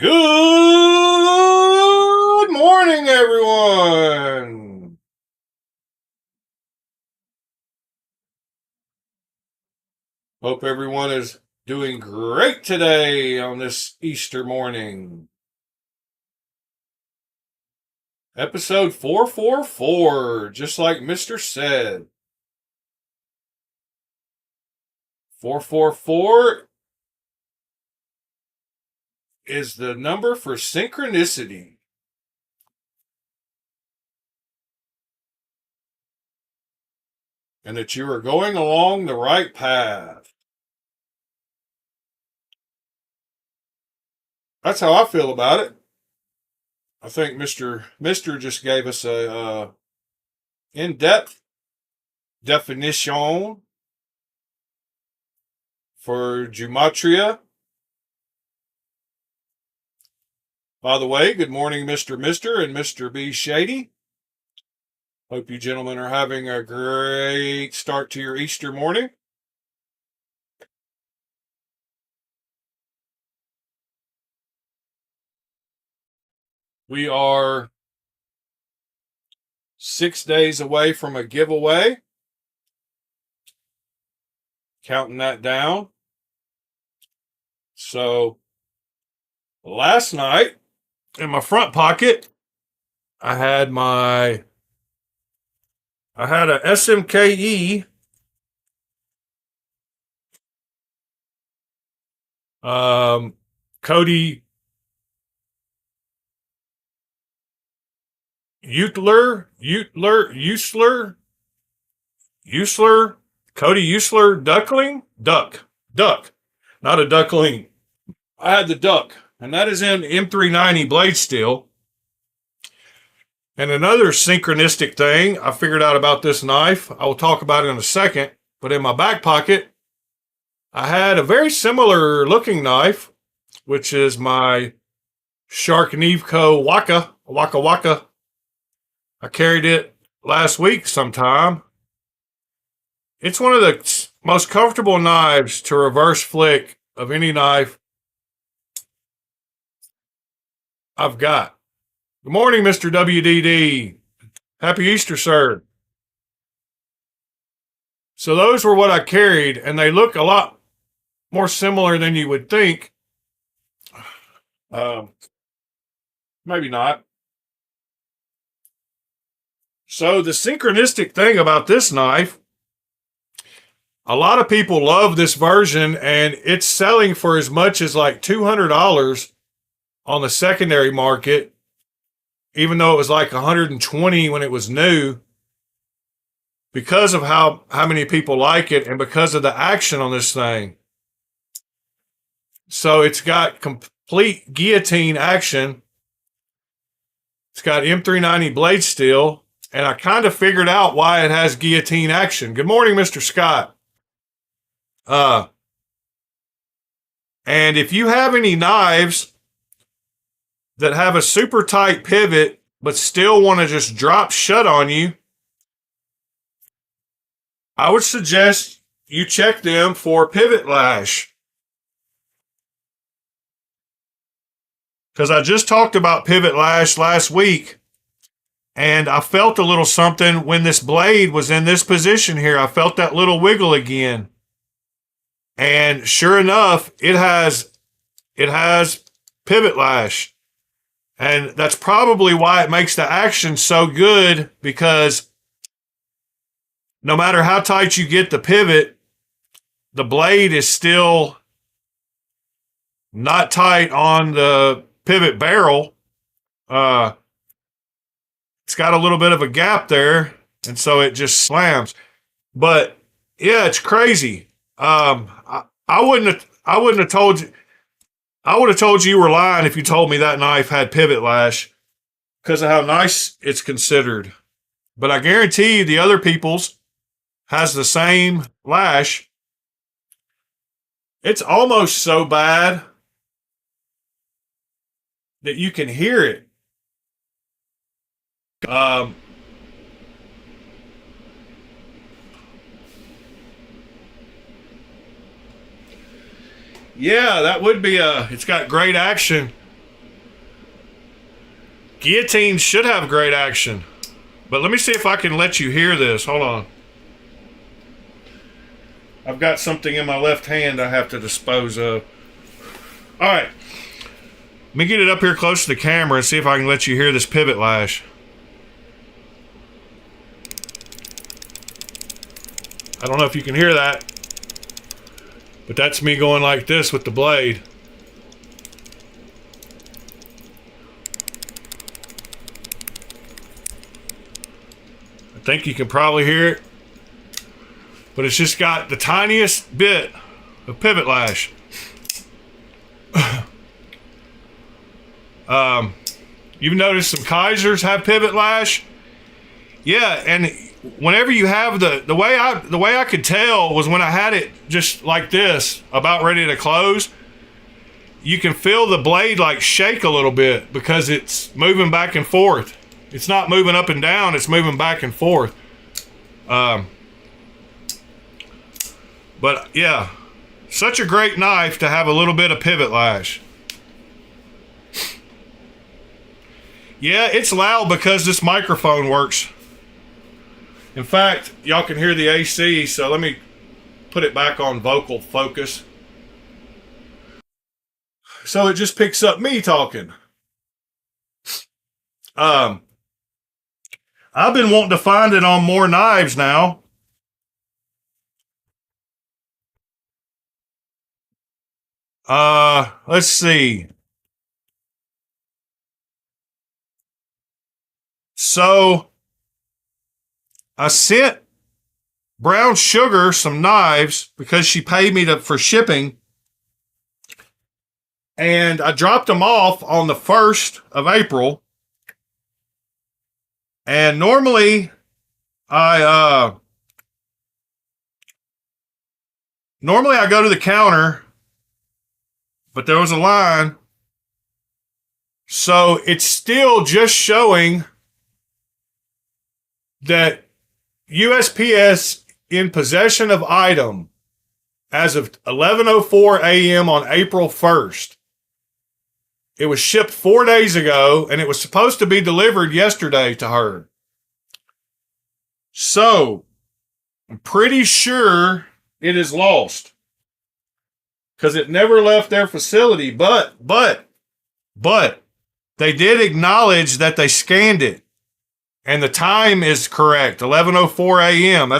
Good morning, everyone. Hope everyone is doing great today on this Easter morning. Episode 444, just like Mr. said. 444 is the number for synchronicity. And that you are going along the right path. That's how I feel about it. I think Mr. just gave us a in-depth definition for gematria. By the way, good morning, Mr. and Mr. B. Shady. Hope you gentlemen are having a great start to your Easter morning. We are 6 days away from a giveaway. Counting that down. So, last night, in my front pocket, I had a SMKE Cody Cody Usler duck, not a duckling. I had the duck, and that is in M390 blade steel. And another synchronistic thing I figured out about this knife, I will talk about it in a second, but in my back pocket, I had a very similar looking knife, which is my Shark Nevco Waka. I carried it last week sometime. It's one of the most comfortable knives to reverse flick of any knife I've got. Good morning, Mr. WDD. Happy Easter, sir. So those were what I carried, and they look a lot more similar than you would think. Maybe not. So the synchronistic thing about this knife, a lot of people love this version, and it's selling for as much as like $200 on the secondary market, even though it was like $120 when it was new, because of how many people like it and because of the action on this thing. So it's got complete guillotine action. It's got M390 blade steel, and I kind of figured out why it has guillotine action. Good morning, Mr. Scott. And if you have any knives that have a super tight pivot but still want to just drop shut on you, I would suggest you check them for pivot lash. Because I just talked about pivot lash last week, and I felt a little something when this blade was in this position here. I felt that little wiggle again. And sure enough, it has pivot lash. And that's probably why it makes the action so good, because no matter how tight you get the pivot, the blade is still not tight on the pivot barrel. It's got a little bit of a gap there, and so it just slams. But yeah, it's crazy. I wouldn't have told you. I would have told you were lying if you told me that knife had pivot lash, because of how nice it's considered. But I guarantee you the other people's has the same lash. It's almost so bad that you can hear it. Yeah, that would be it's got great action. Guillotines should have great action. But let me see if I can let you hear this. Hold on. I've got something in my left hand I have to dispose of. All right. Let me get it up here close to the camera and see if I can let you hear this pivot lash. I don't know if you can hear that, but that's me going like this with the blade. I think you can probably hear it, but it's just got the tiniest bit of pivot lash. You've noticed some Kaisers have pivot lash. Yeah, and whenever you have the way I could tell was when I had it just like this, about ready to close. You can feel the blade like shake a little bit because it's moving back and forth. It's not moving up and down, it's moving back and forth. But yeah, such a great knife to have a little bit of pivot lash. Yeah, it's loud because this microphone works. In fact, y'all can hear the AC, so let me put it back on vocal focus. So it just picks up me talking. I've been wanting to find it on more knives now. Let's see. So I sent Brown Sugar some knives because she paid me for shipping. And I dropped them off on the 1st of April. And normally I go to the counter, but there was a line. So it's still just showing that USPS in possession of item as of 11:04 a.m. on April 1st. It was shipped 4 days ago, and it was supposed to be delivered yesterday to her. So, I'm pretty sure it is lost because it never left their facility. But they did acknowledge that they scanned it. And the time is correct, 11:04 a.m.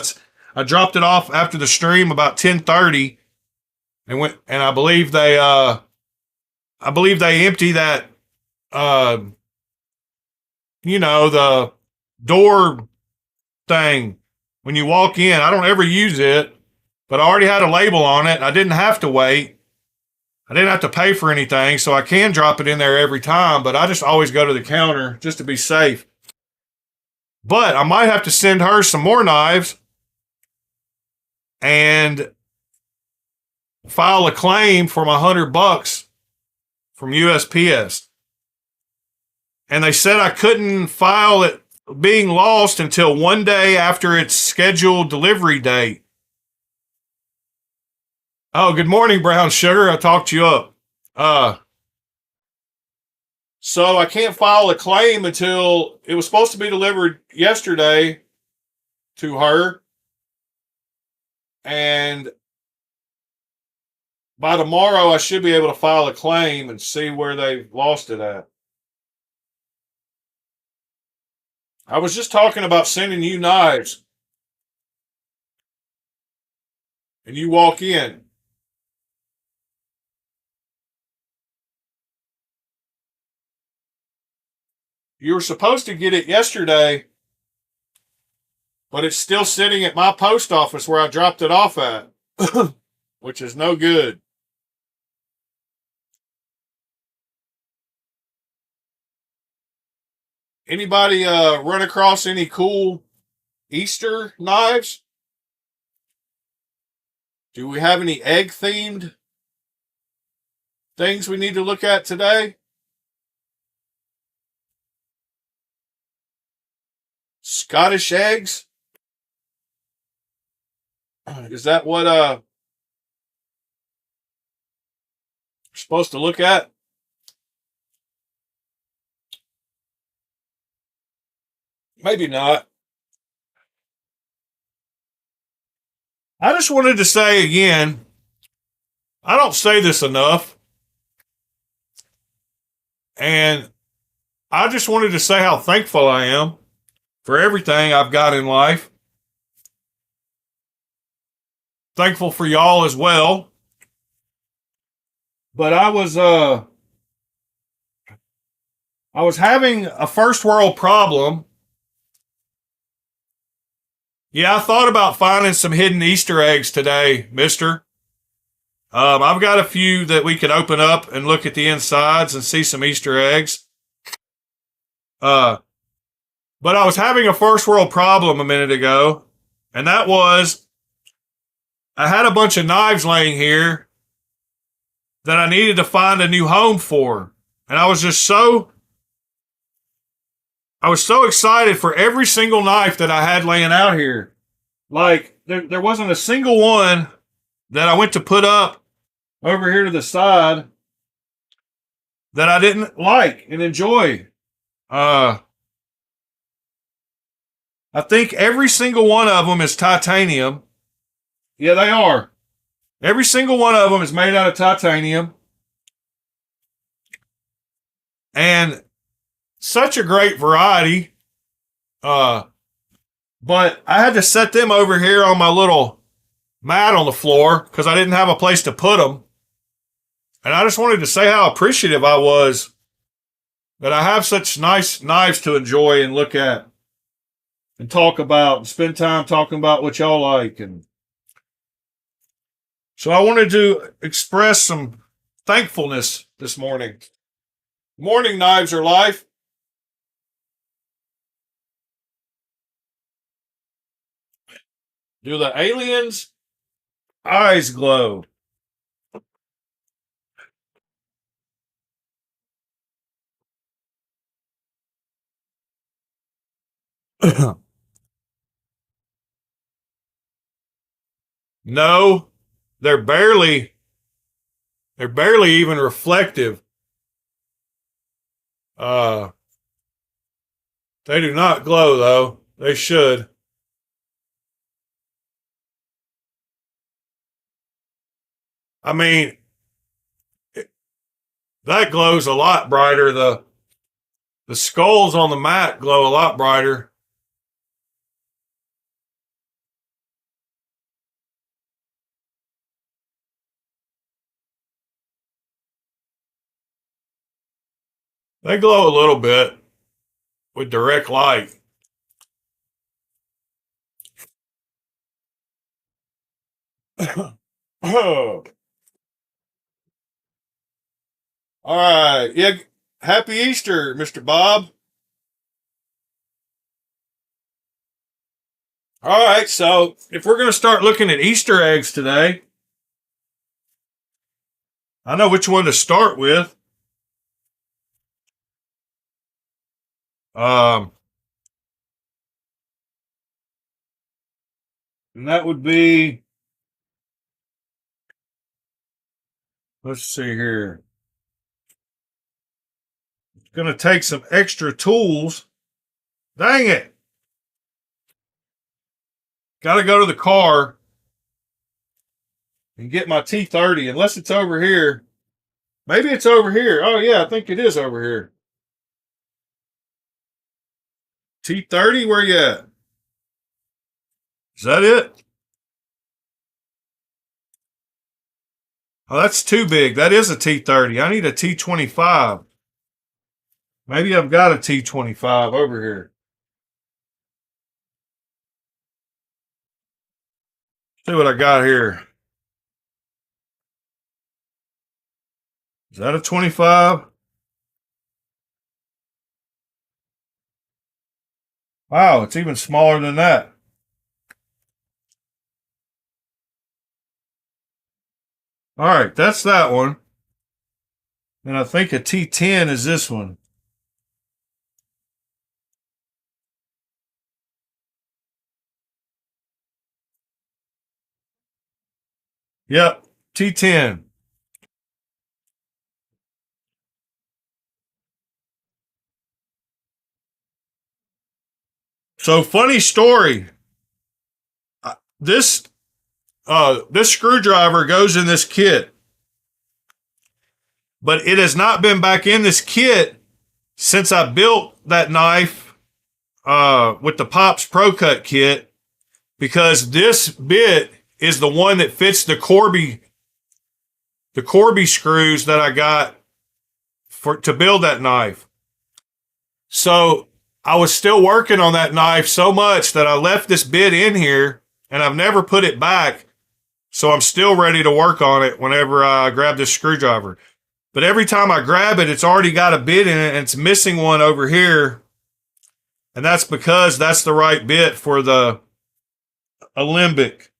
I dropped it off after the stream about 10:30, and I believe they empty that the door thing when you walk in. I don't ever use it, but I already had a label on it. I didn't have to wait. I didn't have to pay for anything, so I can drop it in there every time, but I just always go to the counter just to be safe. But I might have to send her some more knives and file a claim for my $100 from USPS. And they said I couldn't file it being lost until 1 day after its scheduled delivery date. Oh, good morning, Brown Sugar. I talked you up. So I can't file a claim until it was supposed to be delivered yesterday to her. And by tomorrow, I should be able to file a claim and see where they've lost it at. I was just talking about sending you knives. And you walk in. You were supposed to get it yesterday, but it's still sitting at my post office where I dropped it off at, which is no good. Anybody run across any cool Easter knives? Do we have any egg-themed things we need to look at today? Scottish eggs? Is that what we're supposed to look at? Maybe not. I just wanted to say again, I don't say this enough, and I just wanted to say how thankful I am for everything I've got in life. Thankful for y'all as well. But I was having a first world problem. Yeah, I thought about finding some hidden Easter eggs today, mister. I've got a few that we could open up and look at the insides and see some Easter eggs. But I was having a first world problem a minute ago, and that was I had a bunch of knives laying here that I needed to find a new home for. And I was so excited for every single knife that I had laying out here. Like, there wasn't a single one that I went to put up over here to the side that I didn't like and enjoy. I think every single one of them is titanium. Yeah, they are. Every single one of them is made out of titanium. And such a great variety. But I had to set them over here on my little mat on the floor because I didn't have a place to put them. And I just wanted to say how appreciative I was that I have such nice knives to enjoy and look at and talk about and spend time talking about what y'all like. And so I wanted to express some thankfulness this morning. Morning, knives are life. Do the aliens' eyes glow? No, they're barely even reflective. They do not glow though. They should. I mean, that glows a lot brighter. The skulls on the mat glow a lot brighter. They glow a little bit with direct light. All right. Yeah. Happy Easter, Mr. Bob. All right. So if we're going to start looking at Easter eggs today, I know which one to start with. Um, and that would be, let's see here. It's going to take some extra tools. Dang it. Got to go to the car and get my T30, unless it's over here. Maybe it's over here. Oh, yeah, I think it is over here. T30, where you at? Is that it? Oh, that's too big. That is a T30. I need a T25. Maybe I've got a T25 over here. See what I got here. Is that a 25? Wow, it's even smaller than that. All right, that's that one. And I think a T10 is this one. Yep, T10. So funny story. This this screwdriver goes in this kit, but it has not been back in this kit since I built that knife with the Pops Pro Cut kit, because this bit is the one that fits the Kubey screws that I got to build that knife. So I was still working on that knife so much that I left this bit in here and I've never put it back. So I'm still ready to work on it whenever I grab this screwdriver. But every time I grab it, it's already got a bit in it and it's missing one over here. And that's because that's the right bit for the alembic.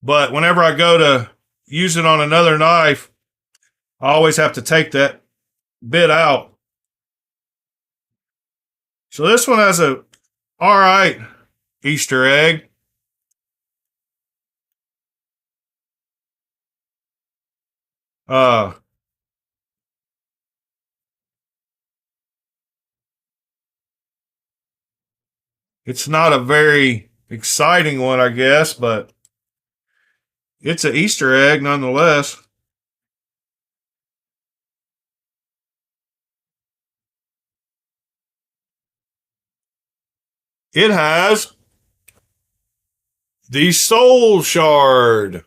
But whenever I go to use it on another knife, I always have to take that bit out. So this one has a all right Easter egg. It's not a very exciting one, I guess, but it's an Easter egg nonetheless. It has the soul shard.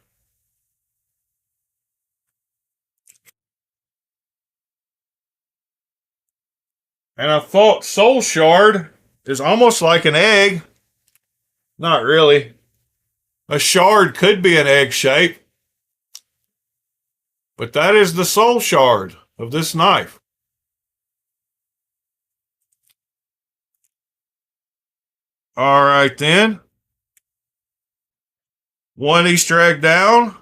And I thought soul shard is almost like an egg. Not really. A shard could be an egg shape, but that is the soul shard of this knife. All right, then. One Easter egg down.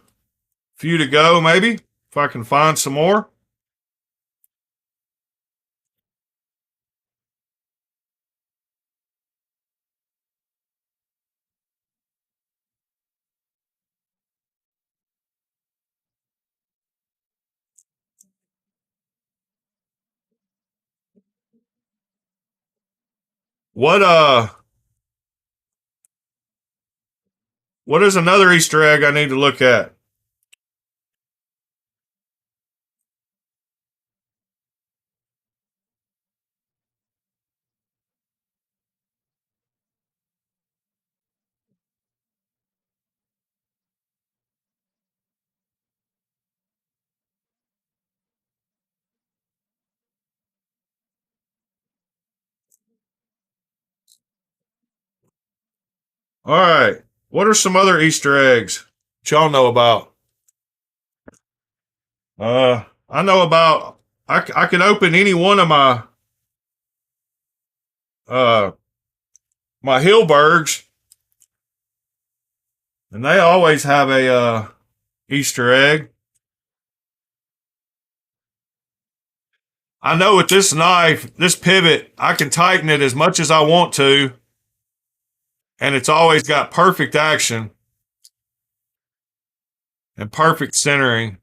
Few to go, maybe, if I can find some more. What is another Easter egg I need to look at? All right. What are some other Easter eggs that y'all know about? I know about. I can open any one of uh my Hilbergs, and they always have a Easter egg. I know with this knife, this pivot, I can tighten it as much as I want to, and it's always got perfect action and perfect centering.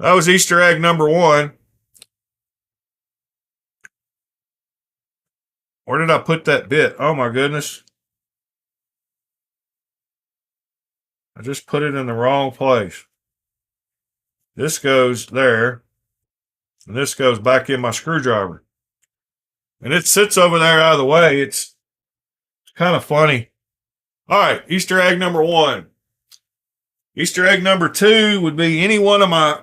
That was Easter egg number one. Where did I put that bit? Oh my goodness. I just put it in the wrong place. This goes there, and this goes back in my screwdriver. And it sits over there out of the way. It's kind of funny. All right, Easter egg number one. Easter egg number two would be any one of my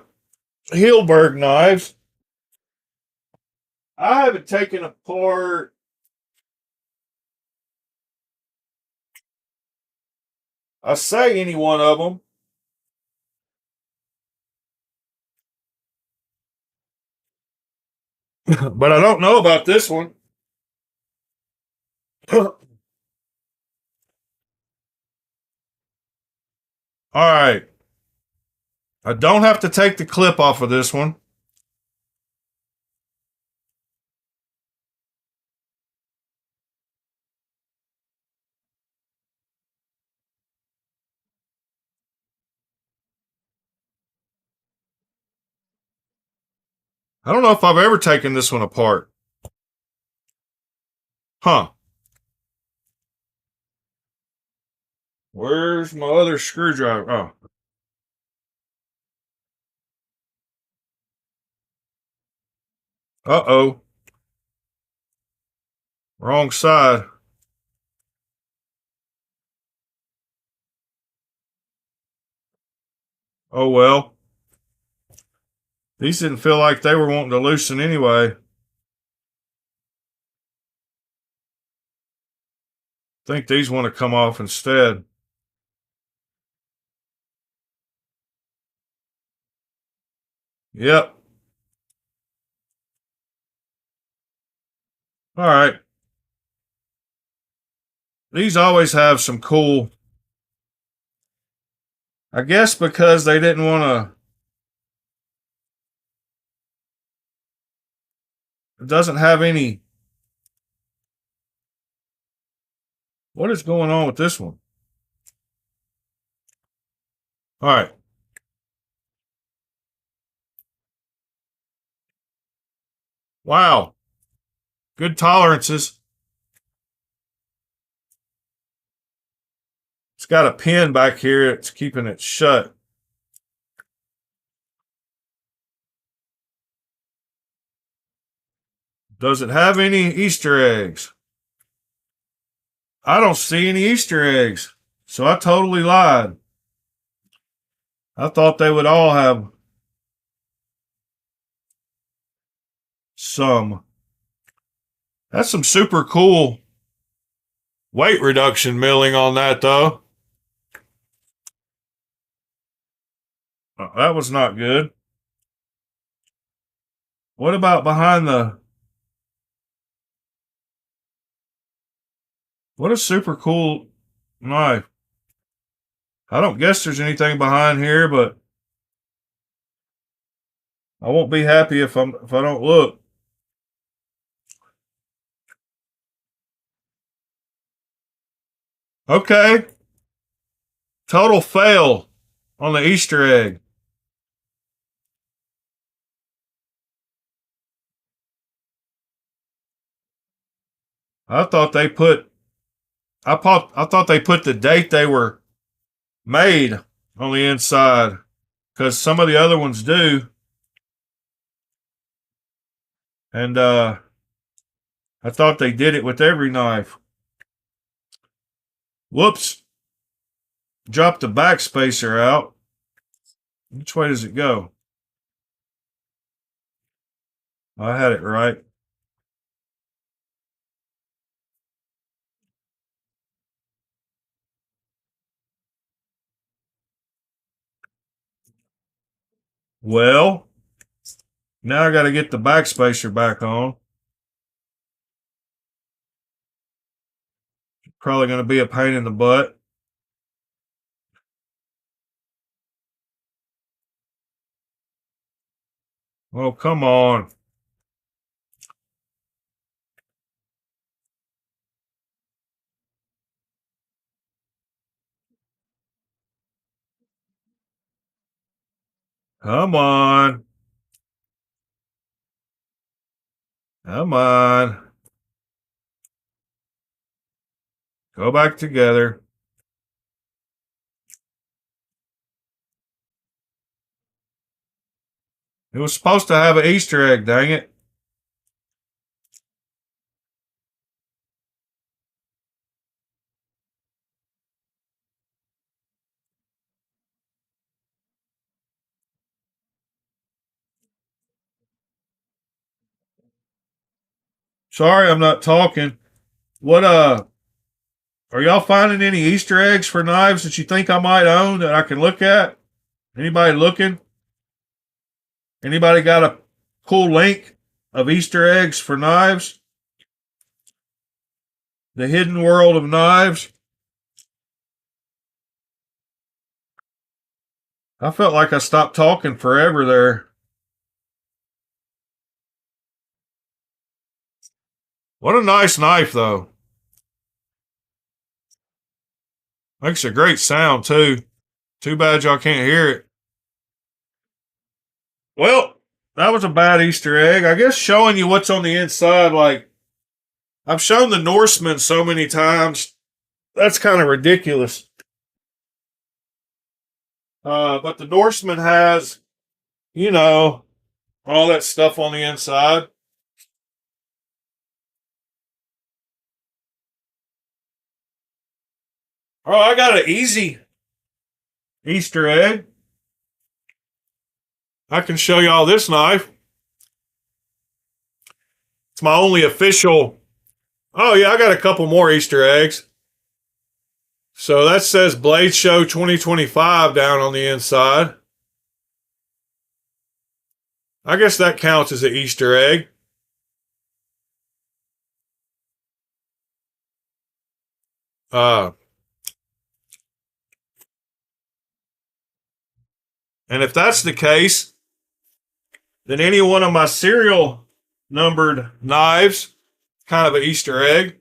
Hilberg knives. I haven't taken apart. I say any one of them. But I don't know about this one. All right. I don't have to take the clip off of this one. I don't know if I've ever taken this one apart. Huh. Where's my other screwdriver? Oh. Uh-oh. Wrong side. Oh, well. These didn't feel like they were wanting to loosen anyway. I think these want to come off instead. Yep. All right. These always have some cool, I guess because they didn't want to, it doesn't have any, what is going on with this one? All right. Wow. Good tolerances. It's got a pin back here. It's keeping it shut. Does it have any Easter eggs? I don't see any Easter eggs. So I totally lied. I thought they would all have some. That's some super cool weight reduction milling on that, though. That was not good. What about behind the... What a super cool knife. I don't guess there's anything behind here, but I won't be happy if I don't look. Okay. Total fail on the Easter egg. I thought they put the date they were made on the inside, because some of the other ones do. And I thought they did it with every knife. Whoops. Dropped the back spacer out. Which way does it go? I had it right. Well, now I got to get the back spacer back on. Probably going to be a pain in the butt. Oh, come on. Come on. Come on. Go back together. It was supposed to have an Easter egg, dang it. Sorry, I'm not talking. What, are y'all finding any Easter eggs for knives that you think I might own that I can look at? Anybody looking? Anybody got a cool link of Easter eggs for knives? The hidden world of knives. I felt like I stopped talking forever there. What a nice knife, though. Makes a great sound, too. Too bad y'all can't hear it. Well, that was a bad Easter egg. I guess showing you what's on the inside, like, I've shown the Norseman so many times. That's kind of ridiculous. But the Norseman has, you know, all that stuff on the inside. Oh, I got an easy Easter egg. I can show y'all this knife. It's my only official. Oh, yeah, I got a couple more Easter eggs. So that says Blade Show 2025 down on the inside. I guess that counts as an Easter egg. And if that's the case, then any one of my serial numbered knives, kind of an Easter egg.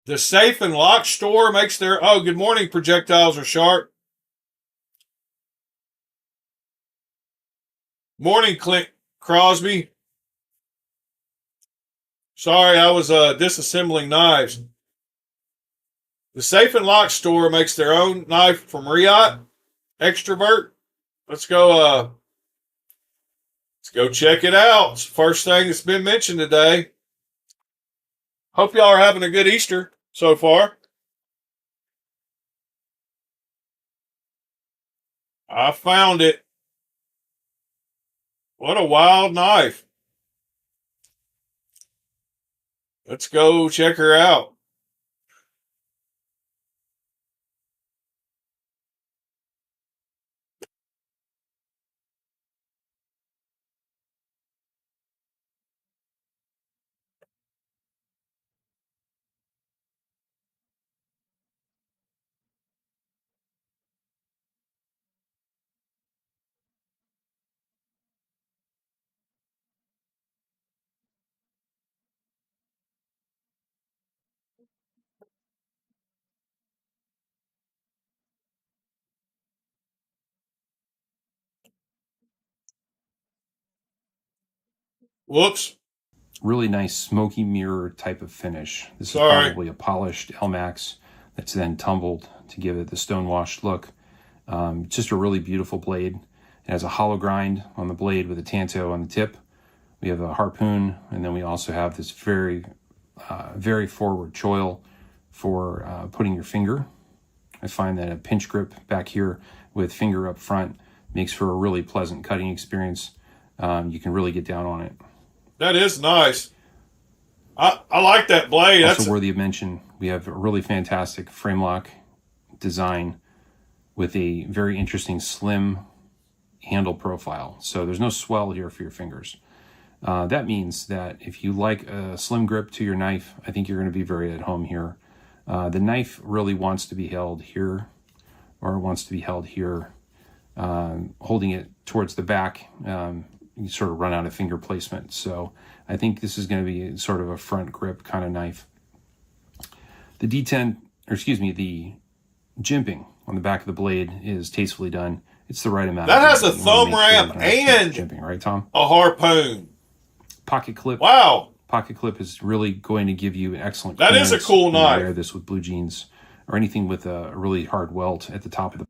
The Safe and Lock store makes their... Oh, good morning, Projectiles are sharp. Morning, Clint Crosby. Sorry, I was disassembling knives. The Safe and Lock store makes their own knife from Riot, Extrovert. Let's go check it out. It's the first thing that's been mentioned today. Hope y'all are having a good Easter so far. I found it. What a wild knife. Let's go check her out. Whoops. Really nice smoky mirror type of finish. This is probably a polished LMAX that's then tumbled to give it the stonewashed look. Just a really beautiful blade. It has a hollow grind on the blade with a tanto on the tip. We have a harpoon, and then we also have this very forward choil for putting your finger. I find that a pinch grip back here with finger up front makes for a really pleasant cutting experience. You can really get down on it. That is nice. I like that blade. Also worthy of mention, we have a really fantastic frame lock design with a very interesting slim handle profile. So there's no swell here for your fingers. That means that if you like a slim grip to your knife, I think you're going to be very at home here. The knife really wants to be held here, or wants to be held here. Holding it towards the back, you sort of run out of finger placement. So I think this is going to be sort of a front grip kind of knife. The D10, or excuse me, the jimping on the back of the blade is tastefully done. It's the right amount. That has a thumb ramp and jimping, right, Tom? A harpoon. Pocket clip. Wow. Pocket clip is really going to give you an excellent. That is a cool knife. Wear this with blue jeans or anything with a really hard welt at the top of the.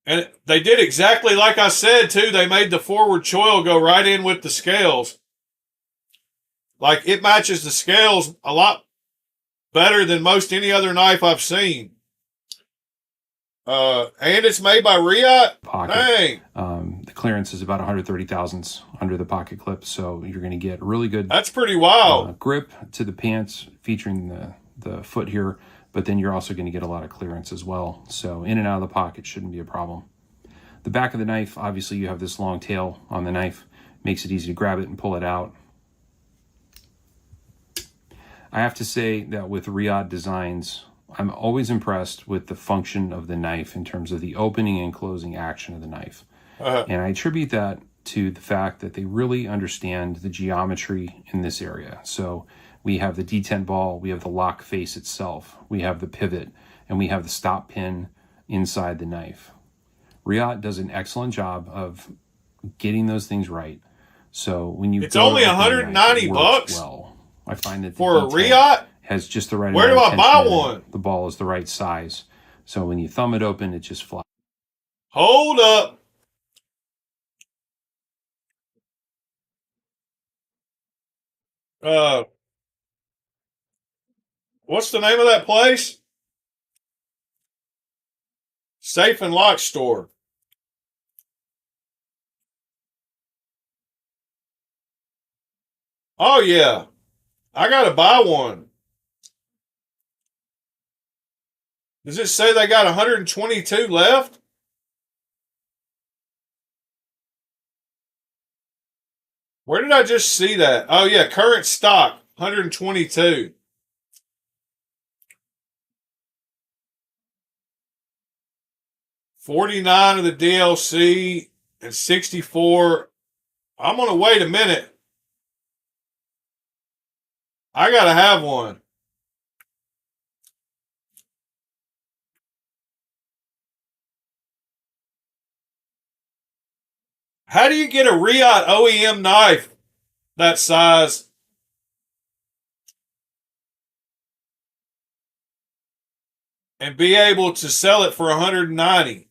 And they did exactly like I said, too. They made the forward choil go right in with the scales. Like, it matches the scales a lot better than most any other knife I've seen. And it's made by Riot. Pocket. Dang. The clearance is about 130 thousandths under the pocket clip, so you're going to get really good. That's pretty wild. Grip to the pants, featuring the foot here. But then you're also going to get a lot of clearance as well. So in and out of the pocket shouldn't be a problem. The back of the knife, obviously you have this long tail on the knife. Makes it easy to grab it and pull it out. I have to say that with Riot designs, I'm always impressed with the function of the knife in terms of the opening and closing action of the knife. And I attribute that to the fact that they really understand the geometry in this area. So we have the D10 ball, we have the lock face itself, we have the pivot, and we have the stop pin inside the knife. Riot does an excellent job of getting those things right. So when you it's only $190 well, I find that for a the Riot has just the right Where do amount I of buy tension. one? The ball is the right size. So when you thumb it open, it just flies. Hold up. What's the name of that place? Safe and Lock Store. Oh yeah, I gotta buy one. Does it say they got 122 left? Where did I just see that? Oh yeah, current stock, 122. $49 of the DLC and 64. I'm gonna wait a minute. I gotta have one. How do you get a Riot OEM knife that size? And be able to sell it for 190?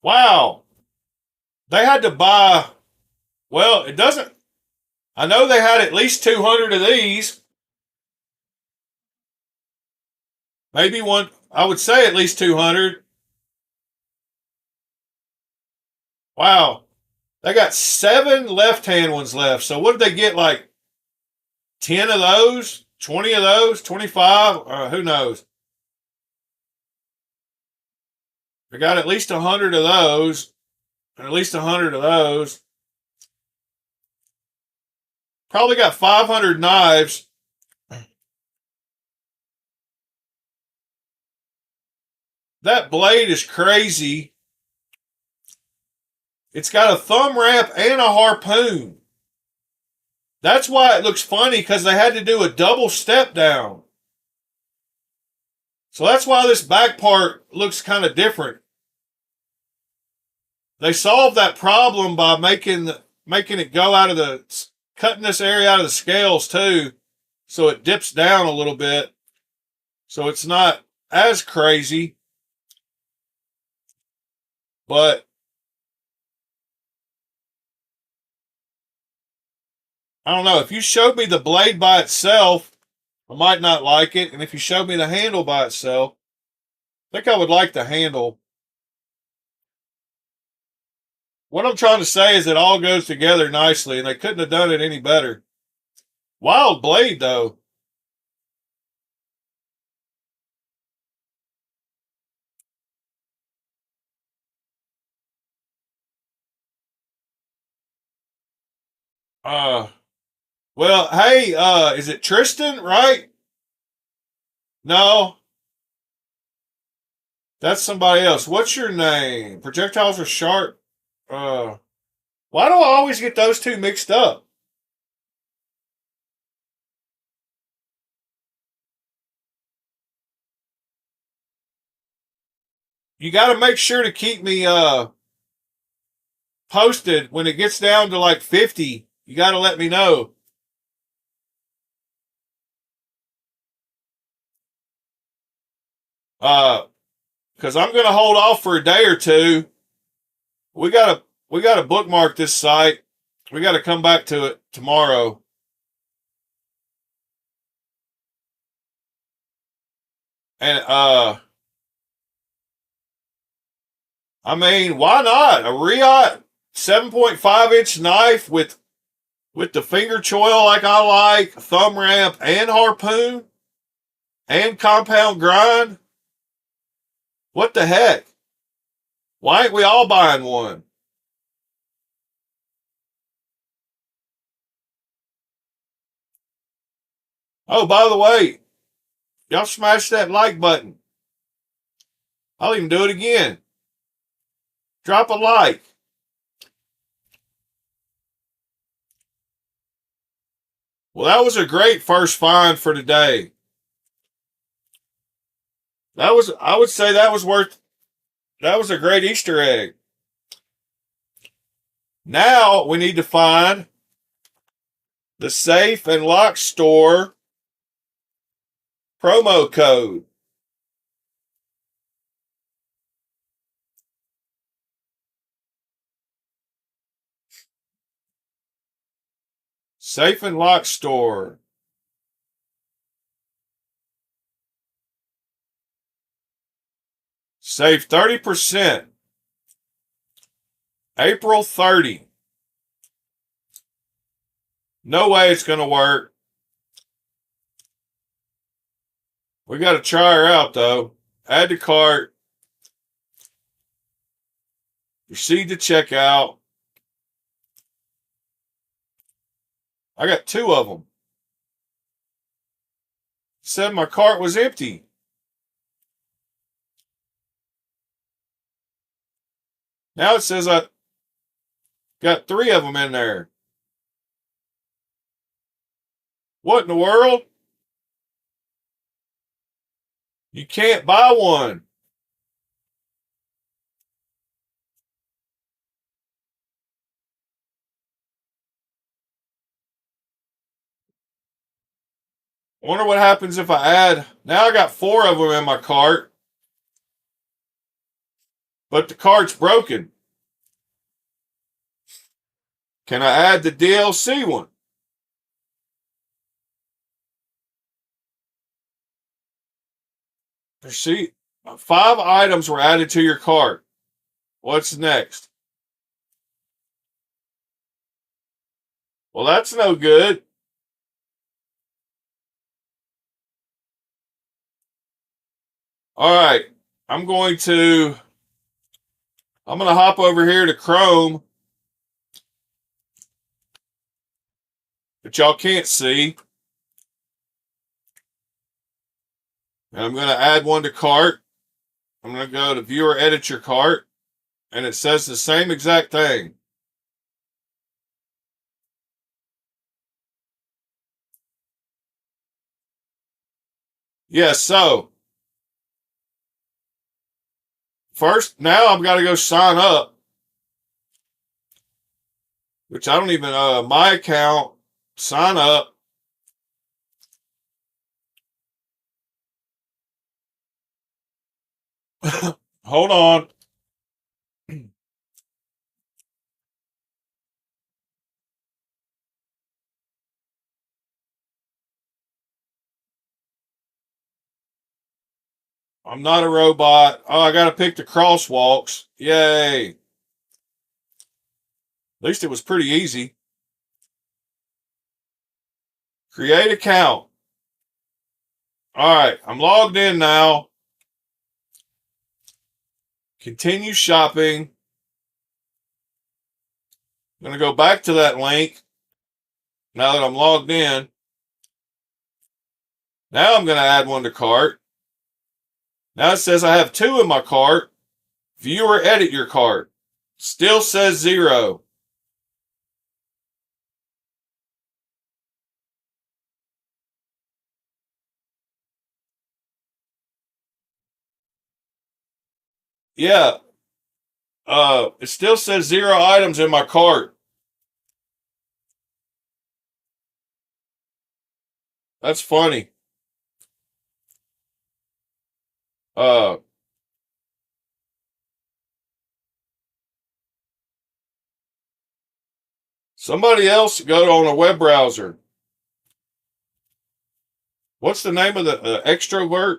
Wow. They had to buy, well, it doesn't, I know they had at least 200 of these. Maybe one, I would say at least 200. Wow. They got 7 left-hand ones left. So what did they get, like 10 of those? 20 of those? 25? Who knows? They got at least 100 of those. And at least 100 of those. Probably got 500 knives. That blade is crazy. It's got a thumb ramp and a harpoon. That's why it looks funny, because they had to do a double step down. So that's why this back part looks kind of different. They solved that problem by making it go out of the, cutting this area out of the scales too, so it dips down a little bit. So it's not as crazy. But I don't know. If you showed me the blade by itself, I might not like it. And if you showed me the handle by itself, I think I would like the handle. What I'm trying to say is it all goes together nicely, and they couldn't have done it any better. Wild blade, though. Well, hey, is it Tristan, right? No, that's somebody else. What's your name? Projectiles are sharp. Why do I always get those two mixed up? You got to make sure to keep me posted when it gets down to like 50. You got to let me know. Because I'm going to hold off for a day or two. We gotta bookmark this site. We got to come back to it tomorrow. And I mean, why not a Riot 7.5-inch knife with the finger choil like I like, thumb ramp and harpoon and compound grind? What the heck? Why ain't we all buying one? Oh, by the way, y'all smash that like button. I'll even do it again. Drop a like. Well, that was a great first find for today. I would say that was a great Easter egg. Now we need to find the Safe and Lock Store promo code. Safe and Lock Store. Save 30%. April 30. No way it's going to work. We got to try her out, though. Add to cart. Proceed to checkout. I got 2 of them. Said my cart was empty. Now it says I got 3 of them in there. What in the world? You can't buy one. Wonder what happens if I add. Now I got 4 of them in my cart. But the cart's broken. Can I add the DLC one? See, 5 items were added to your cart. What's next? Well, that's no good. All right. I'm going to hop over here to Chrome. But y'all can't see. And I'm going to add one to cart. I'm going to go to view or edit your cart. And it says the same exact thing. Yes, so first, now I've got to go sign up. Which I don't even, my account, sign up. Hold on. I'm not a robot. Oh, I got to pick the crosswalks. Yay. At least it was pretty easy. Create account. All right, I'm logged in now. Continue shopping. I'm going to go back to that link now that I'm logged in. Now I'm going to add one to cart. Now it says I have 2 in my cart. View or edit your cart. Still says 0. Yeah. It still says 0 items in my cart. That's funny. Somebody else go on a web browser. What's the name of the extrovert?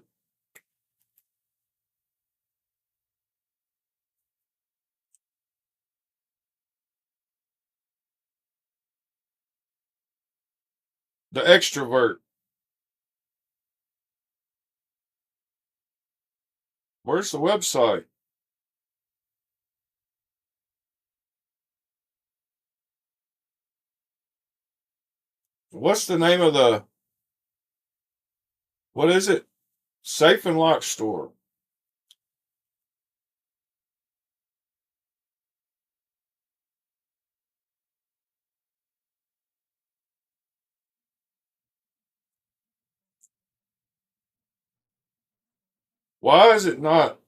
The extrovert. Where's the website? What's the name of the, what is it? Safe and Lock Store. Why is it not?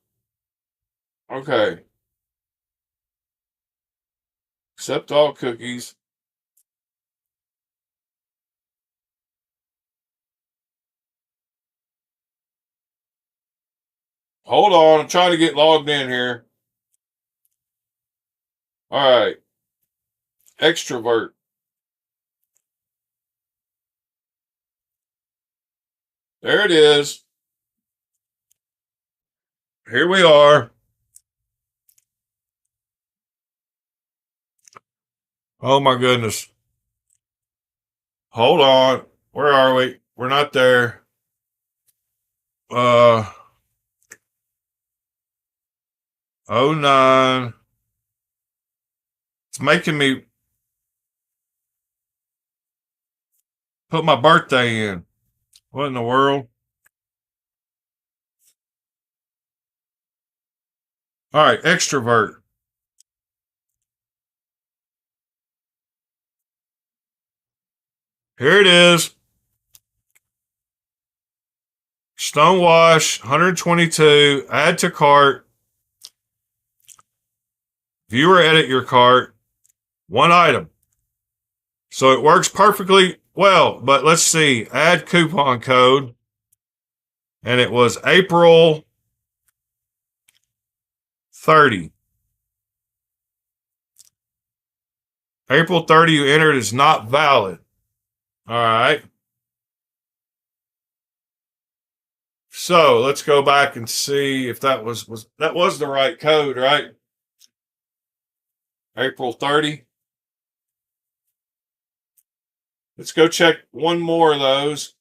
Okay. Accept all cookies. Hold on, I'm trying to get logged in here. All right. Extrovert. There it is. Here we are. Oh my goodness. Hold on. Where are we? We're not there. Oh 09. It's making me put my birthday in. What in the world? All right, extrovert. Here it is. Stonewash, 122. Add to cart. Viewer edit your cart. One item. So it works perfectly well. But let's see. Add coupon code. And it was April 30. April 30 you entered is not valid. All right. So let's go back and see if that was the right code, right? April 30. Let's go check one more of those.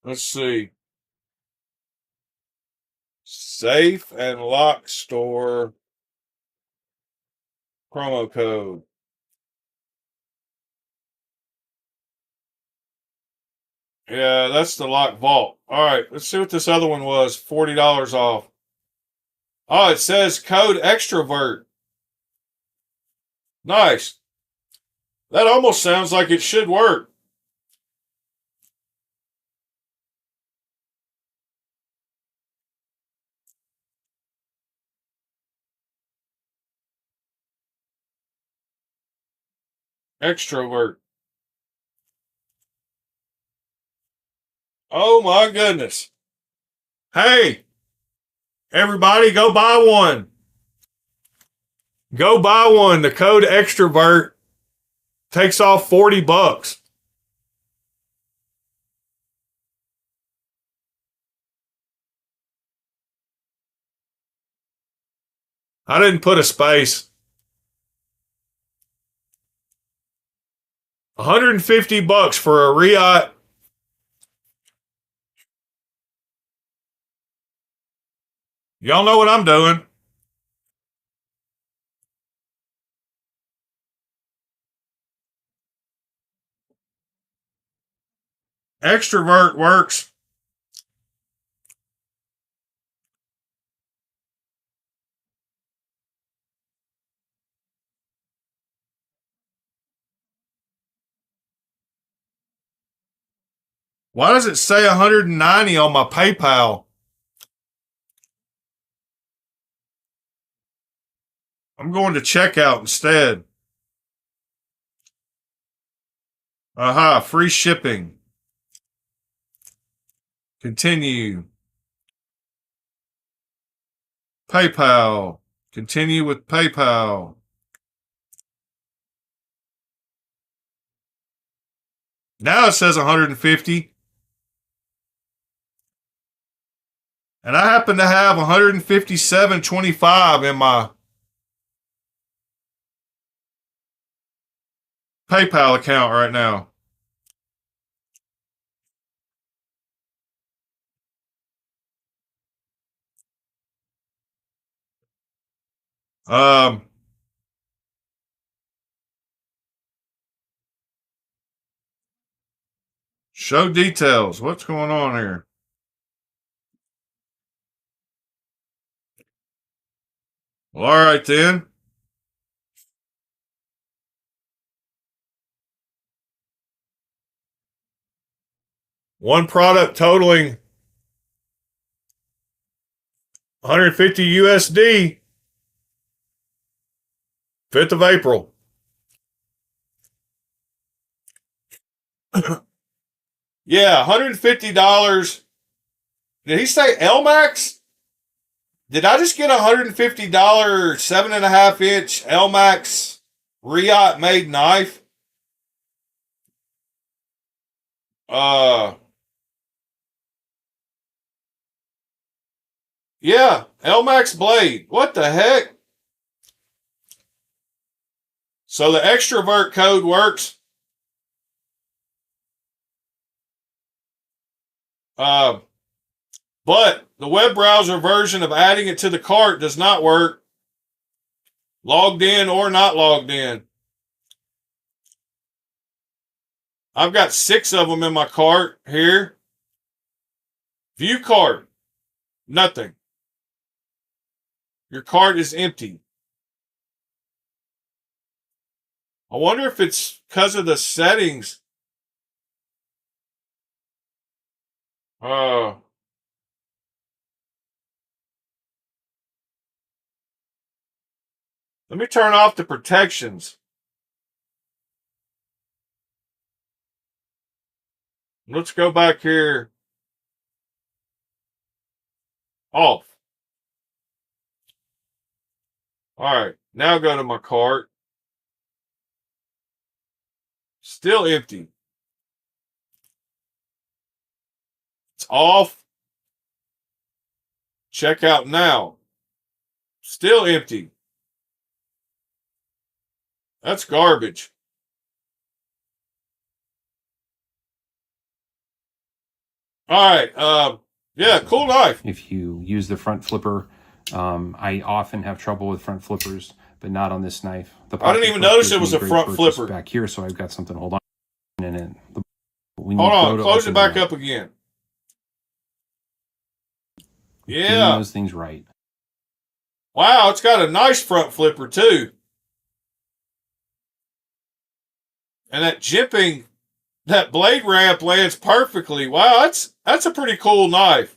Let's see. Safe and lock store promo code. Yeah, that's the lock vault. All right, let's see what this other one was. $40 off. Oh, it says code extrovert. Nice. That almost sounds like it should work. Extrovert. Oh my goodness. Hey, everybody, go buy one. Go buy one. The code extrovert takes off $40. I didn't put a space. $150 for a Riot. Y'all know what I'm doing. Extrovert works. Why does it say 190 on my PayPal? I'm going to checkout instead. Aha, free shipping. Continue. PayPal. Continue with PayPal. Now it says 150. And I happen to have 157.25 in my PayPal account right now. Show details. What's going on here? Well, all right then. One product totaling 150 USD. 5th of April. Yeah, $150. Did he say LMAX? Did I just get $150 7.5-inch LMAX Riot made knife? Yeah, LMAX blade. What the heck? So the extrovert code works. But the web browser version of adding it to the cart does not work. Logged in or not logged in. I've got 6 of them in my cart here. View cart. Nothing. Your cart is empty. I wonder if it's because of the settings. Let me turn off the protections. Let's go back here. Off. All right, now go to my cart. Still empty. It's off. Check out now. Still empty. That's garbage. All right. Yeah, cool knife. If you use the front flipper, I often have trouble with front flippers, but not on this knife. I didn't even notice it was a front flipper back here, so I've got something to hold on in it. Hold on, close it back up again. Yeah, getting those things right. Wow, it's got a nice front flipper too, and that jimping, that blade ramp lands perfectly. Wow, that's a pretty cool knife.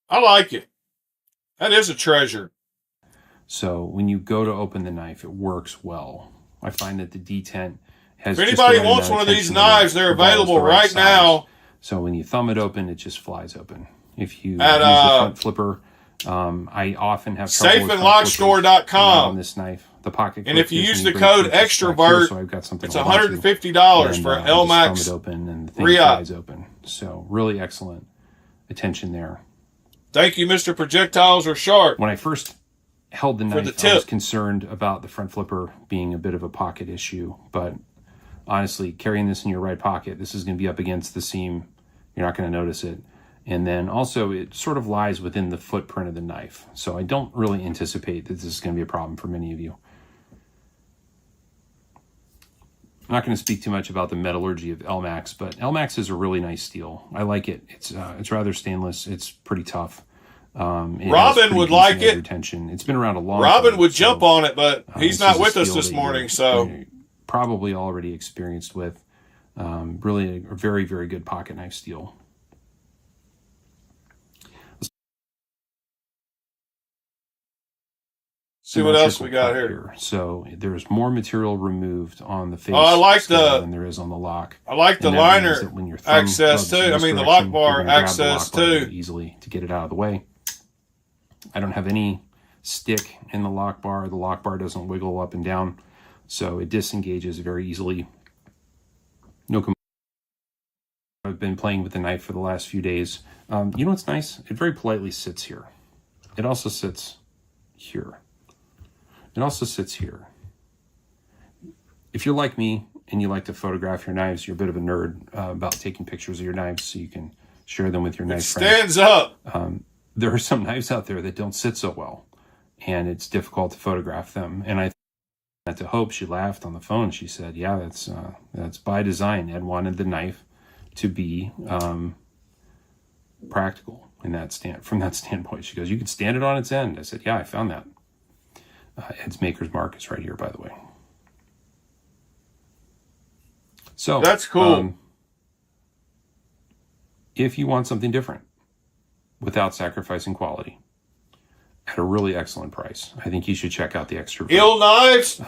I like it. That is a treasure. So when you go to open the knife, it works well. I find that the detent has. If anybody wants one of these knives, they're available right now. So when you thumb it open, it just flies open. If you use the front flipper, I often have trouble with safeandlockstore.com on this knife. The pocket. And if you use the code extrovert, so I've got something it's $150 for LMAX. Thumb it open and the thing flies open. So really excellent attention there. Thank you, Mr. Projectiles are sharp. When I first held the knife, I was concerned about the front flipper being a bit of a pocket issue, but honestly, carrying this in your right pocket, this is going to be up against the seam. You're not going to notice it. And then also it sort of lies within the footprint of the knife. So I don't really anticipate that this is going to be a problem for many of you. I'm not going to speak too much about the metallurgy of LMAX, but LMAX is a really nice steel. I like it. It's rather stainless. It's pretty tough. Robin would like it. Retention. It's been around a long Robin time, would jump on it, but he's not with us this morning, so you're probably already experienced with. Really a very, very good pocket knife steel. See what else we got here. So there's more material removed on the face than there is on the lock. I like the liner access too. I mean the lock bar access too. Easily to get it out of the way. I don't have any stick in the lock bar. The lock bar doesn't wiggle up and down, so it disengages very easily. No complaints. I've been playing with the knife for the last few days. You know what's nice? It very politely sits here. It also sits here. It also sits here. If you're like me and you like to photograph your knives, you're a bit of a nerd about taking pictures of your knives so you can share them with your knife friends. Stands up. There are some knives out there that don't sit so well, and it's difficult to photograph them. And I that to Hope, she laughed on the phone. She said, "Yeah, that's by design. Ed wanted the knife to be practical from that standpoint." She goes, "You could stand it on its end." I said, "Yeah, I found that." Ed's maker's mark is right here, by the way. So that's cool. if you want something different without sacrificing quality at a really excellent price, I think you should check out the Extra. Ill Knives.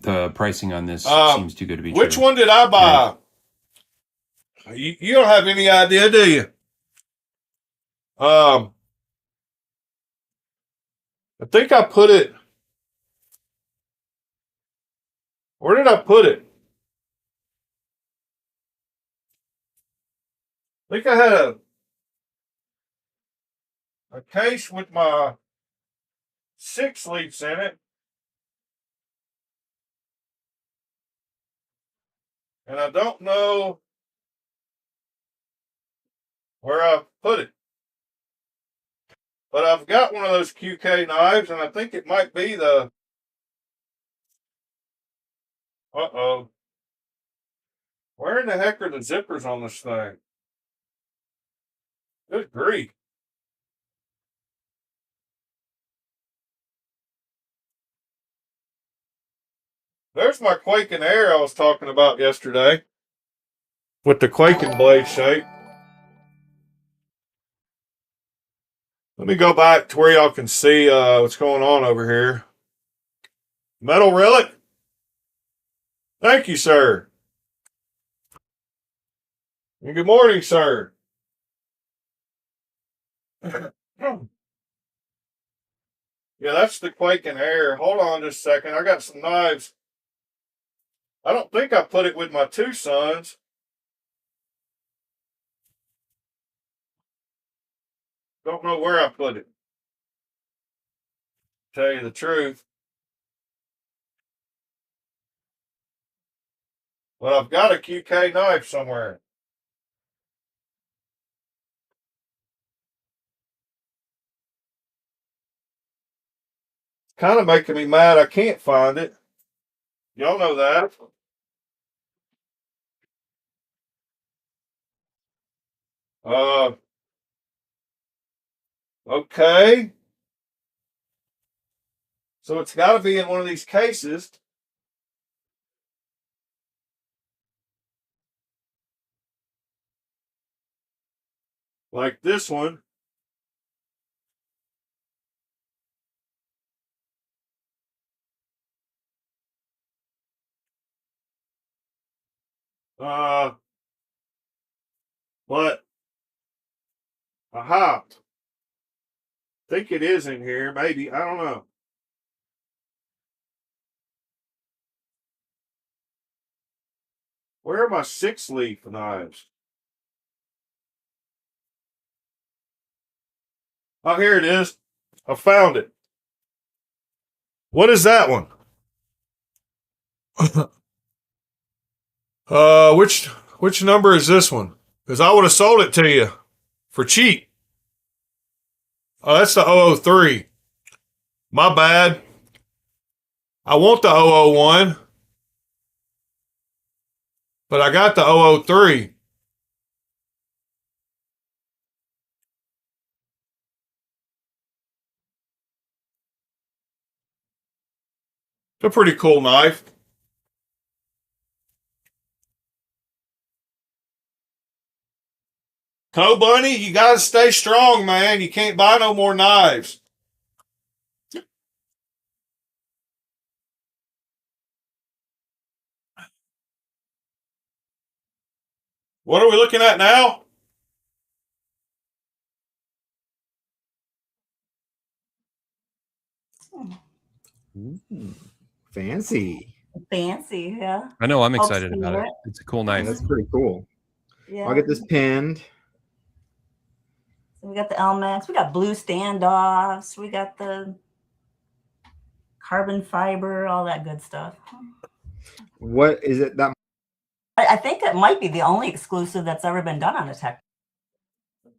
The pricing on this seems too good to be Which true. one did I buy? You don't have any idea, do you? I think I put it. Where did I put it? I think I had a case with my 6 leaves in it. And I don't know where I put it. But I've got one of those QK knives, and I think it might be the... Uh-oh. Where in the heck are the zippers on this thing? Good grief. There's my Quaking Air I was talking about yesterday. With the Quaking blade shape. Let me go back to where y'all can see what's going on over here. Metal Relic. Thank you, sir. And good morning, sir. Yeah, that's the Quaking Air. Hold on just a second. I got some knives. I don't think I put it with my 2 sons. Don't know where I put it. Tell you the truth. But I've got a QK knife somewhere. It's kind of making me mad I can't find it. Y'all know that. Okay. So it's got to be in one of these cases. Like this one. But aha. I think it is in here, maybe. I don't know. Where are my 6 leaf knives? Oh, here it is. I found it. What is that one? Which number is this one? Because I would have sold it to you for cheap. Oh, that's the 003. My bad. I want the 001. But I got the 003. It's a pretty cool knife. Co-Bunny, you got to stay strong, man. You can't buy no more knives. What are we looking at now? Fancy. Fancy, yeah. I know, I'm excited about it. It's a cool knife. That's pretty cool. Yeah. I'll get this pinned. So we got the Elmex. We got blue standoffs. We got the carbon fiber, all that good stuff. What is it that? I think it might be the only exclusive that's ever been done on a tech.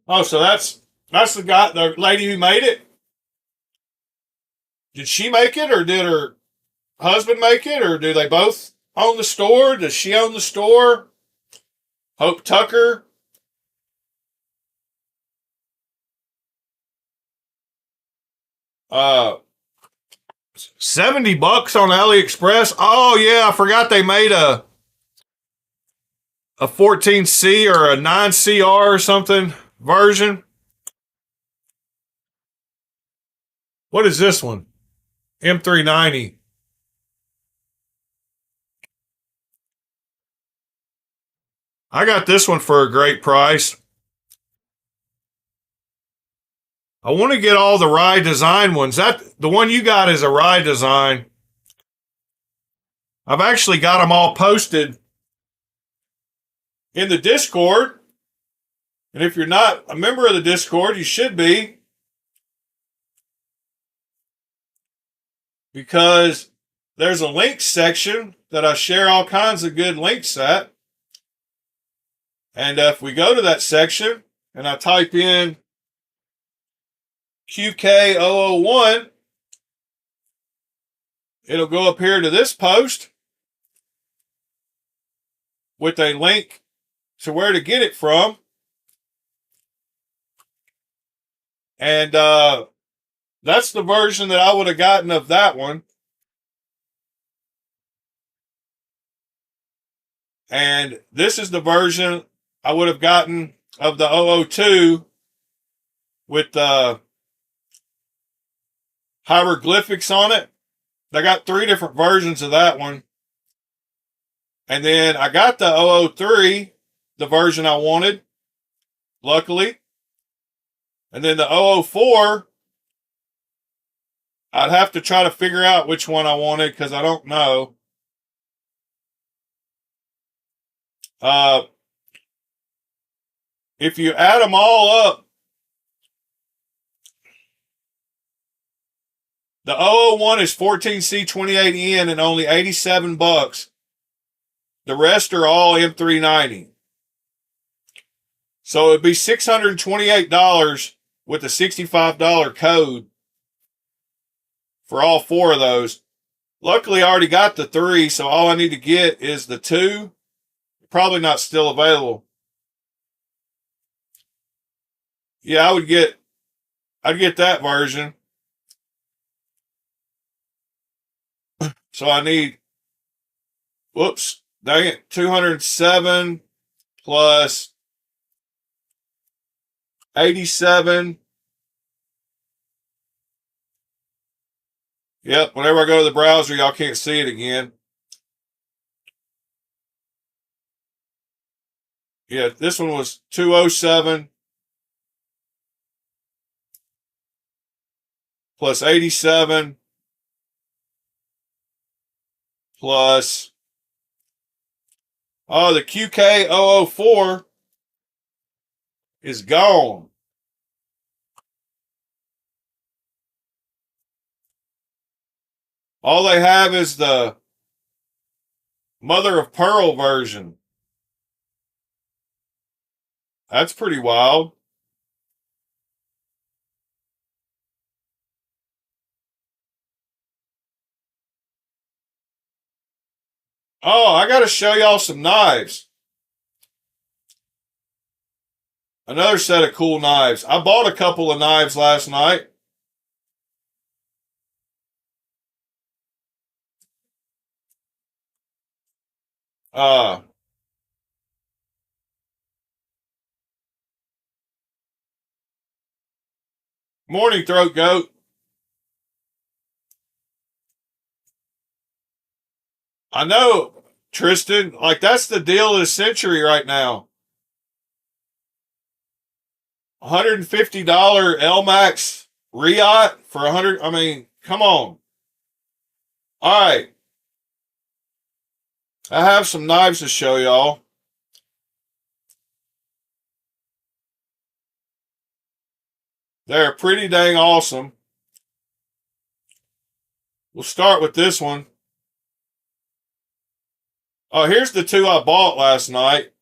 Oh, so that's the lady who made it? Did she make it, or did her husband make it, or do they both own the store? Does she own the store? Hope Tucker? $70 on AliExpress. Oh yeah, I forgot they made a 14C or a 9CR or something version. What is this one? M390. I got this one for a great price. I want to get all the Rye design ones. The one you got is a Rye design. I've actually got them all posted in the Discord. And if you're not a member of the Discord, you should be. Because there's a links section that I share all kinds of good links at. And if we go to that section and I type in QK001, it'll go up here to this post with a link to where to get it from. And that's the version that I would have gotten of that one. And this is the version I would have gotten of the 002 with the hieroglyphics on it. I got 3 different versions of that one. And then I got the 003, the version I wanted, luckily. And then the 004, I'd have to try to figure out which one I wanted because I don't know. If you add them all up, the 001 is 14C28N and only $87. The rest are all M390. So it'd be $628 with a $65 code for all 4 of those. Luckily, I already got the 3, so all I need to get is the 2. Probably not still available. Yeah, I'd get that version. So I need, whoops, dang it, 207 plus 87. Yep, whenever I go to the browser, y'all can't see it again. Yeah, this one was 207 plus 87 plus, oh, the QK004 is gone. All they have is the mother of pearl version. That's pretty wild. Oh, I got to show y'all some knives. Another set of cool knives. I bought a couple of knives last night. Morning, Throat Goat. I know, Tristan, like that's the deal of the century right now. $150 LMAX Riot for 100. I mean, come on. All right. I have some knives to show y'all. They're pretty dang awesome. We'll start with this one. Oh, here's the 2 I bought last night.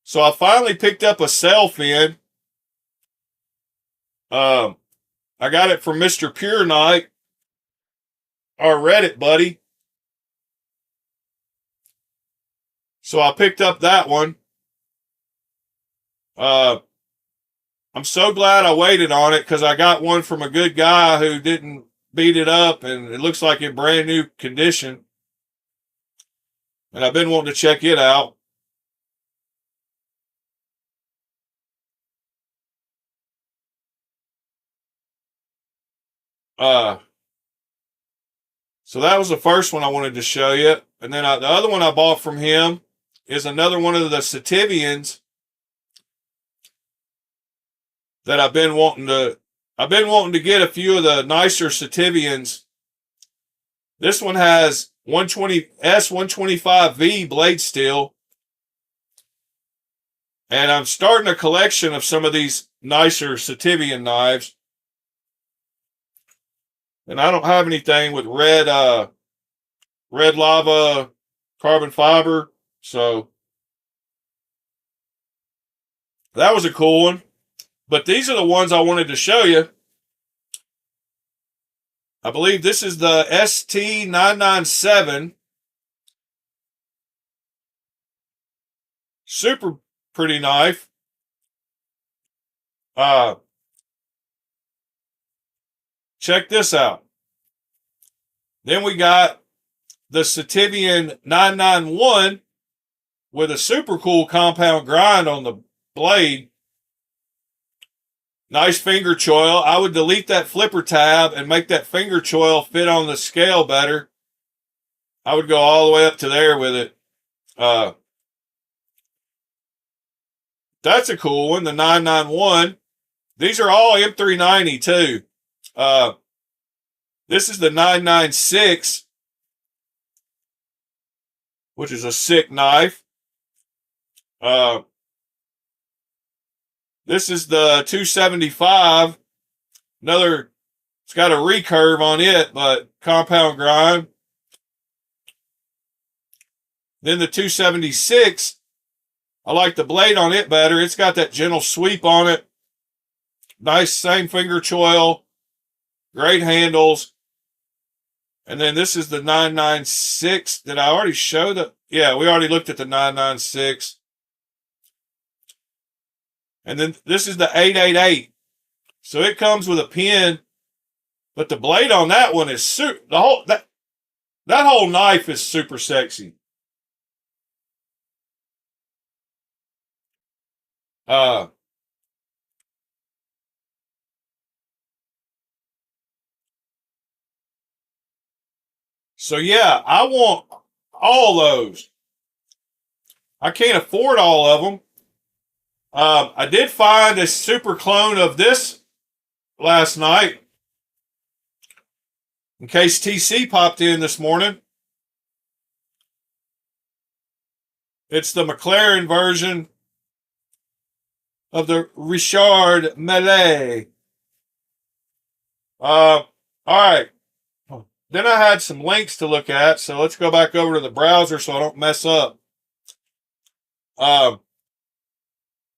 So I finally picked up a sail fin. I got it from Mr. Pure Knight, our Reddit buddy. So I picked up that one. I'm so glad I waited on it because I got one from a good guy who didn't beat it up and it looks like in brand new condition. And I've been wanting to check it out. So that was the first one I wanted to show you. And then the other one I bought from him is another one of the Sativians that I've been wanting to get a few of the nicer Sativians. This one has 120 S125V blade steel. And I'm starting a collection of some of these nicer Sativian knives. And I don't have anything with red lava carbon fiber. So that was a cool one. But these are the ones I wanted to show you. I believe this is the ST997. Super pretty knife. Check this out. Then we got the Sativian 991 with a super cool compound grind on the blade. Nice finger choil. I would delete that flipper tab and make that finger choil fit on the scale better. I would go all the way up to there with it. That's a cool one, the 991. These are all M390 too. This is the 996, which is a sick knife. This is the 275. It's got a recurve on it, but compound grind. Then the 276, I like the blade on it better. It's got that gentle sweep on it. Nice same finger choil. Great handles. And then this is the 996. Did I already show the... Yeah, we already looked at the 996. And then this is the 888. So it comes with a pin, but the blade on that one is that whole knife is super sexy. So yeah, I want all those. I can't afford all of them. I did find a super clone of this last night. In case TC popped in this morning. It's the McLaren version of the Richard Melee. All right. Then I had some links to look at, so let's go back over to the browser so I don't mess up.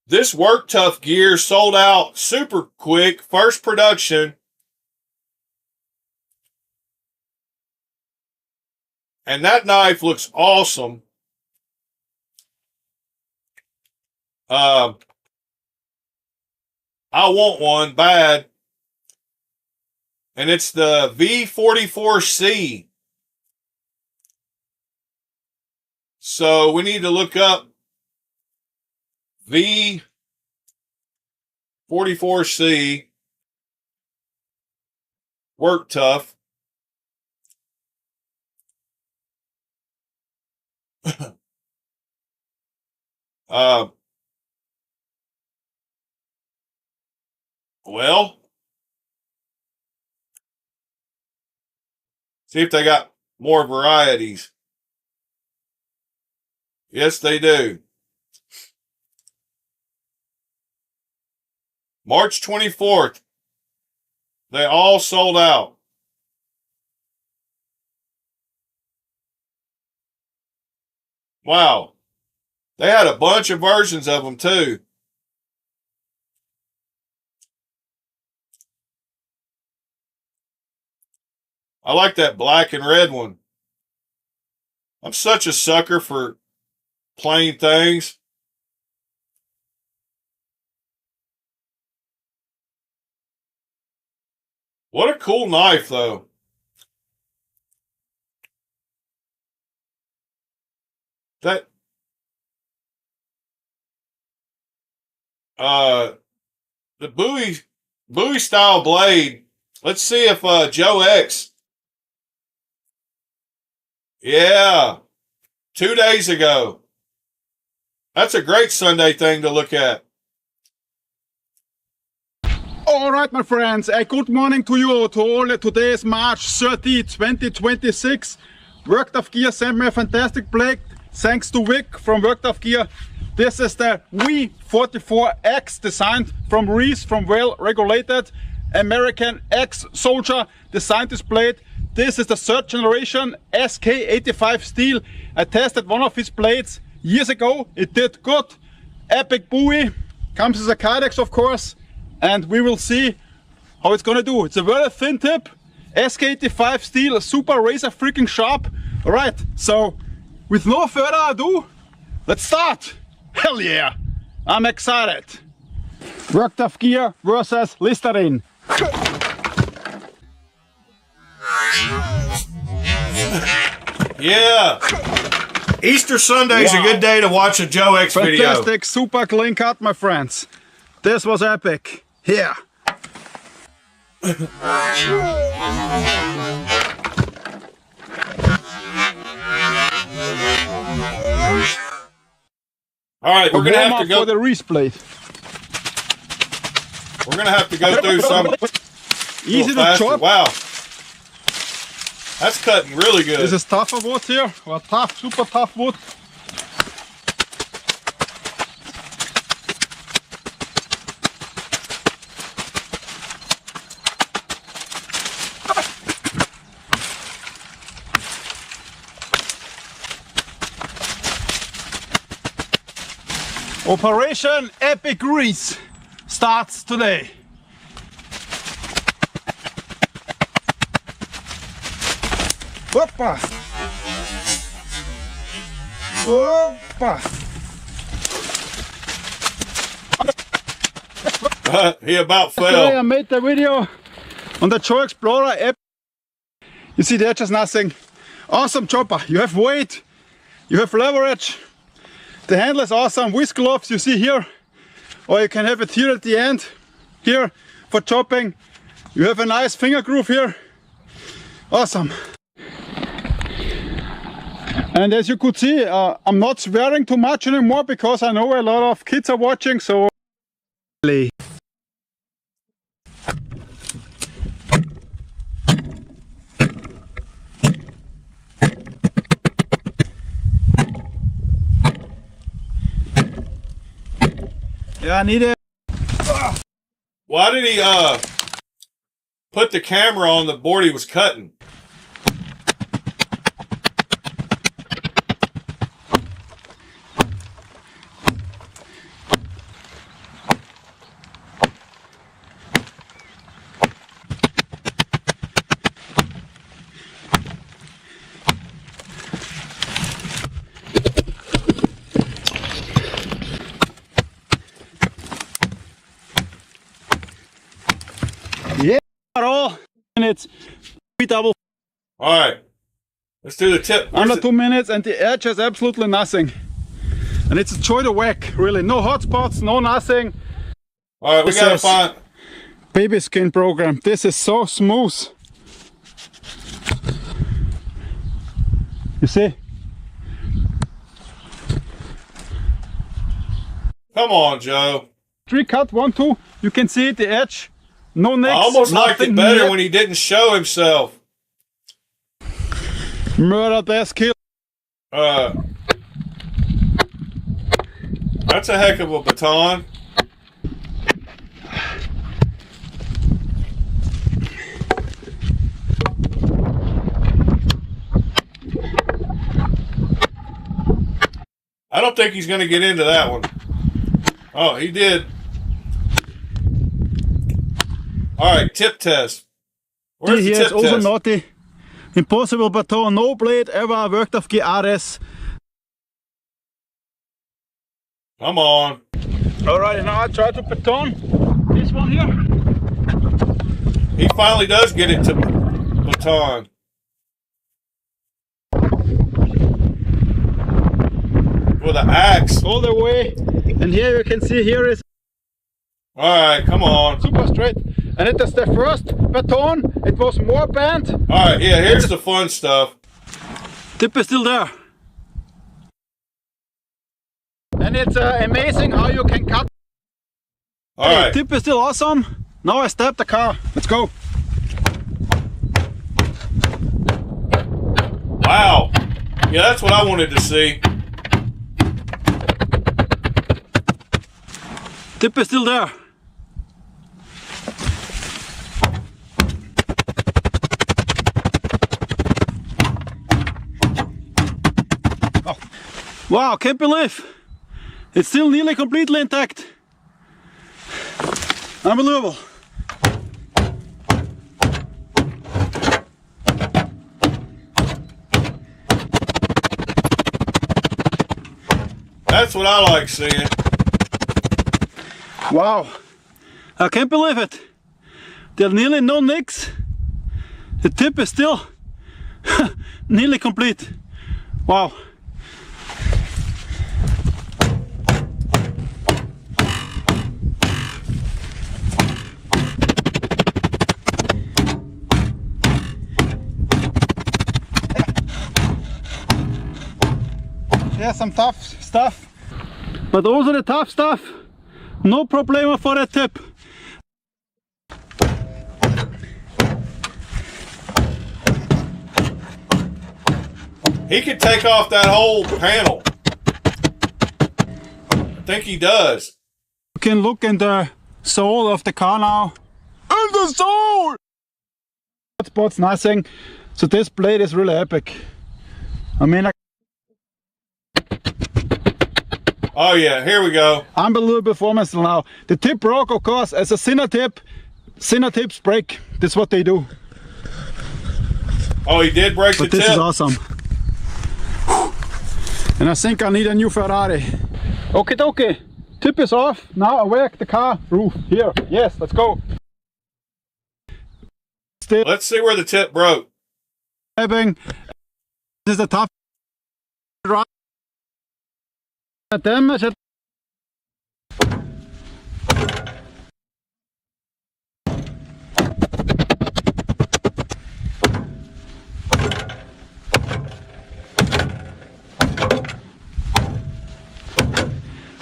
This Work Tough gear sold out super quick, first production. And that knife looks awesome. I want one bad. And it's the V44C. So we need to look up V44C Work Tough. Well, see if they got more varieties. Yes, they do. March 24th. They all sold out. Wow. They had a bunch of versions of them too. I like that black and red one. I'm such a sucker for plain things. What a cool knife, though. That the Bowie style blade Let's see if Joe X. Yeah. 2 days ago. That's a great Sunday thing to look at. All right, my friends, good morning to you to all. Today is March 30, 2026. Worked of Gear sent me a fantastic blade. Thanks to Vic from Worked of Gear. This is the V44X designed from Reese from well-regulated American ex-soldier. Designed this blade. This is the third generation SK85 steel. I tested one of his blades years ago. It did good. Epic buoy. Comes as a Kydex, of course. And we will see how it's gonna do. It's a very thin tip. SK85 steel, super razor freaking sharp. All right, so with no further ado, let's start. Hell yeah, I'm excited. Worked of Gear versus Listerine. Yeah. Easter Sunday is a good day to watch a Joe X video. Fantastic, super clean cut, my friends. This was epic. Here. All right, we're gonna have to go for the Reese blade. We're gonna have to go through some. Easy to faster. chop. Wow, that's cutting really good. This is tougher wood here, or tough, super tough wood. Operation Epic Reese starts today. Hoppa! Hoppa! He about Today fell. I made the video on the Joe Explorer app. You see there, just nothing. Awesome chopper. You have weight, you have leverage. The handle is awesome, whisk gloves you see here, or you can have it here at the end, here for chopping. You have a nice finger groove here, awesome. And as you could see, I'm not swearing too much anymore because I know a lot of kids are watching, so yeah, I need it. Why did he put the camera on the board he was cutting? All minutes, double All right, let's do the tip. under 2 minutes, and the edge has absolutely nothing. And it's a joy to whack, really. No hot spots, no nothing. All right, we This gotta is find. baby skin program. This is so smooth. You see? Come on, Joe. 3 cut, 1, 2. You can see the edge. No nicks. I almost liked it nothing better near. when he didn't show himself. Murder, death, kill. That's a heck of a baton. I don't think he's going to get into that one. Oh, he did. All right, tip test. Where's the Here tip is also test? naughty. Impossible baton, no blade ever worked of GRS. Come on. Alright, now I try to baton this one here. He finally does get it to baton. With an axe. All the way. And here you can see here is All right, come on. super straight. And it is the first baton. It was more bent. All right, yeah, here's the fun stuff. Tip is still there. And it's amazing how you can cut. All Hey, right. tip is still awesome. Now I step the car. Let's go. Wow. Yeah, that's what I wanted to see. Tip is still there. Oh. Wow, can't believe it's still nearly completely intact. Unbelievable. That's what I like seeing. Wow, I can't believe it. There are nearly no nicks. The tip is still nearly complete. Wow. There's some tough stuff, but also the tough stuff, no problem for the tip. He could take off that whole panel. I think he does. You can look in the sole of the car now. In the sole! Spots nothing. So this blade is really epic. I mean, Oh yeah, here we go. unbelievable performance now. The tip broke, of course, as a Sinner tip. Sinner tips break. That's what they do. Oh, he did break But the this tip. is awesome. And I think I need a new Ferrari. Okay, dokie. Tip is off. Now I work the car roof here. Yes, let's go. Still Let's see where the tip broke. driving. This is a tough ride. Damage it.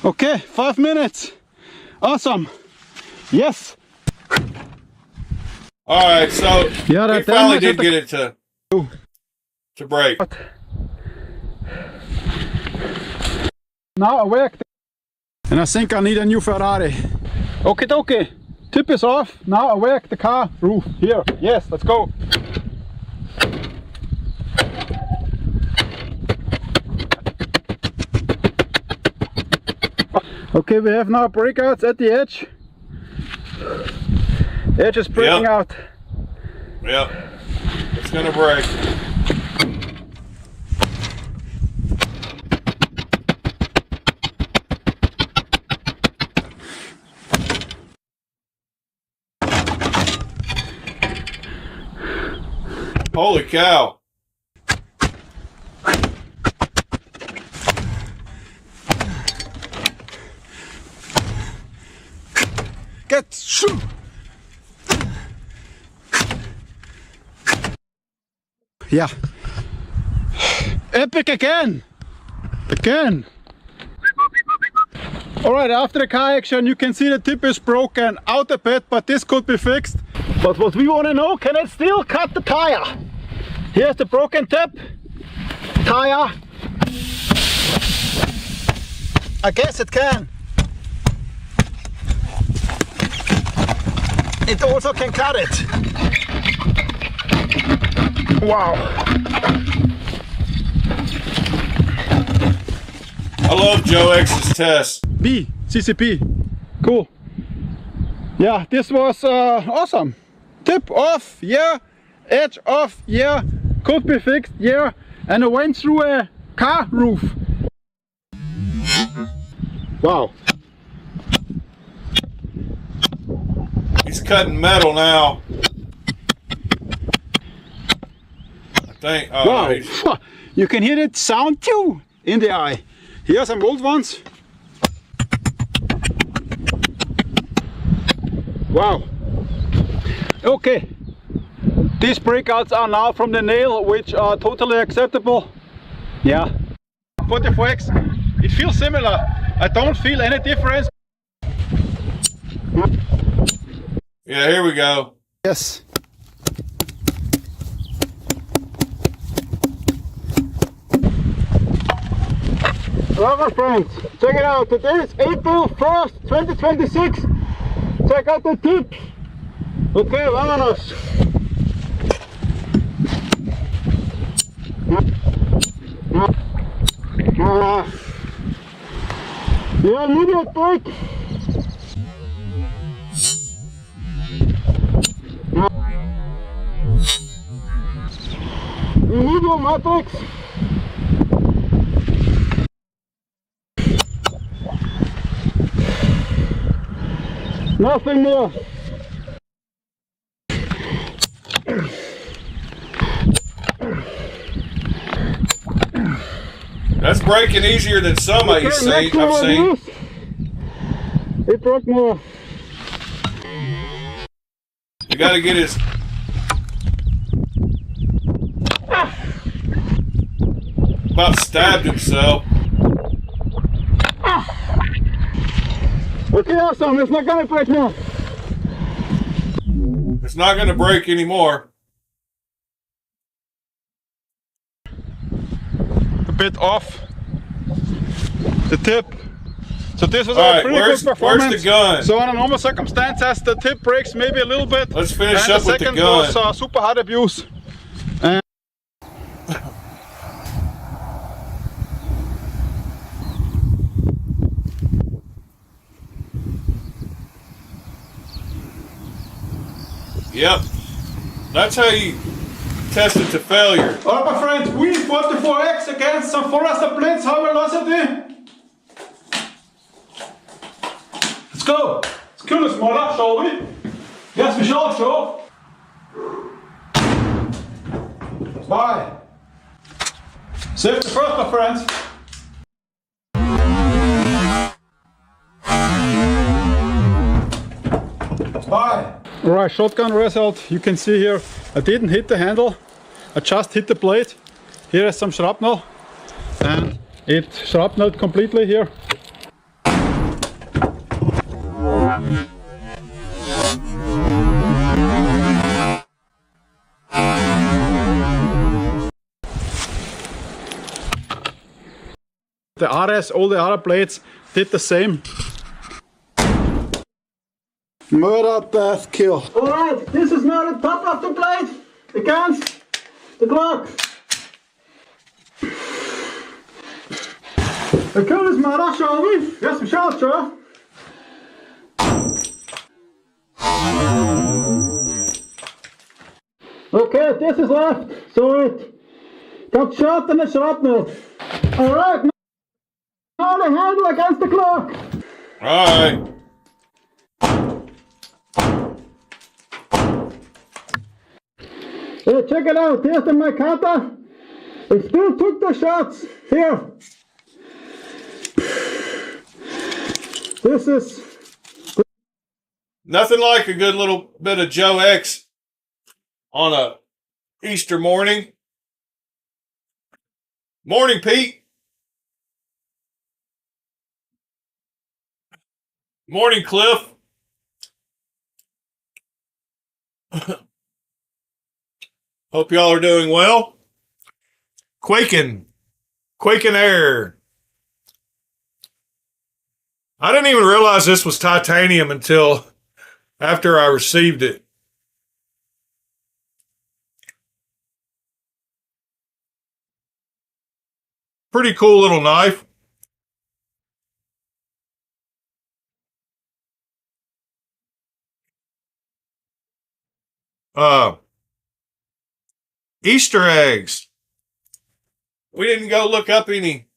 Okay, 5 minutes. Awesome. Yes. All right, so Yeah, he that finally damage at did the- get it to break. Now I work. And I think I need a new Ferrari. Okay, dokie. Tip is off. Now I work the car roof here. Yes, let's go. Okay, we have now breakouts at the edge. Edge is breaking Yep. out. Yep, it's gonna break. Holy cow. Get shoot. Yeah. Epic again. Again. Alright, after the car action you can see the tip is broken out a bit, but this could be fixed. But what we want to know, can it still cut the tire? Here's the broken tip. Tire. I guess it can. It also can cut it. Wow. I love Joe X's test. B, CCP. Cool. Yeah, this was awesome. Tip off, yeah. Edge off, yeah. Could be fixed, yeah. And I went through a car roof. Wow. He's cutting metal now. I think. Oh, Wow. he's- You can hear it sound too in the eye. Here are some old ones. Wow. Okay, these breakouts are now from the nail, which are totally acceptable. Yeah. 44X, it feels similar. I don't feel any difference. Yeah, here we go. Yes. Well, my friends, check it out. Today is April 1st, 2026. Check out the tip. Okay, vámonos. Yeah, immediate break. Medium matrix. Nothing more. That's breaking easier than some I've seen. It broke more. You got to get his. About stabbed himself. Okay, awesome. It's not gonna break now. It's not going to break anymore. A bit off the tip. So this was All a right, pretty where's good performance. the gun? So under normal circumstances, the tip breaks maybe a little bit. Let's finish and up with the second gun. was super hard abuse. And Yep. That's how you test it to failure. all right, my friends, we 44X against some Forester Blitz high velocity. Let's go. Let's kill this mother, shall we? Yes, we shall, sure. Bye. Safety first, my friends. Bye. Alright, shotgun result. You can see here, I didn't hit the handle, I just hit the blade. Here is some shrapnel, and it shrapneled completely here. The RS, all the other blades did the same. Murder, death, kill. Alright, this is now the top of the blade against the Glock. I kill this murder, shall we? Yes, we shall, sure. Okay, this is left, so it got shot and it's shrapnel. Alright, now the handle against the Glock. Alright. Hey, check it out, here's the Makata. It still took the shots. Here. This is... Nothing like a good little bit of Joe X on a Easter morning. Morning, Pete. Morning, Cliff. Hope y'all are doing well. Quaking air. I didn't even realize this was titanium until after I received it. Pretty cool little knife. Easter eggs. We didn't go look up any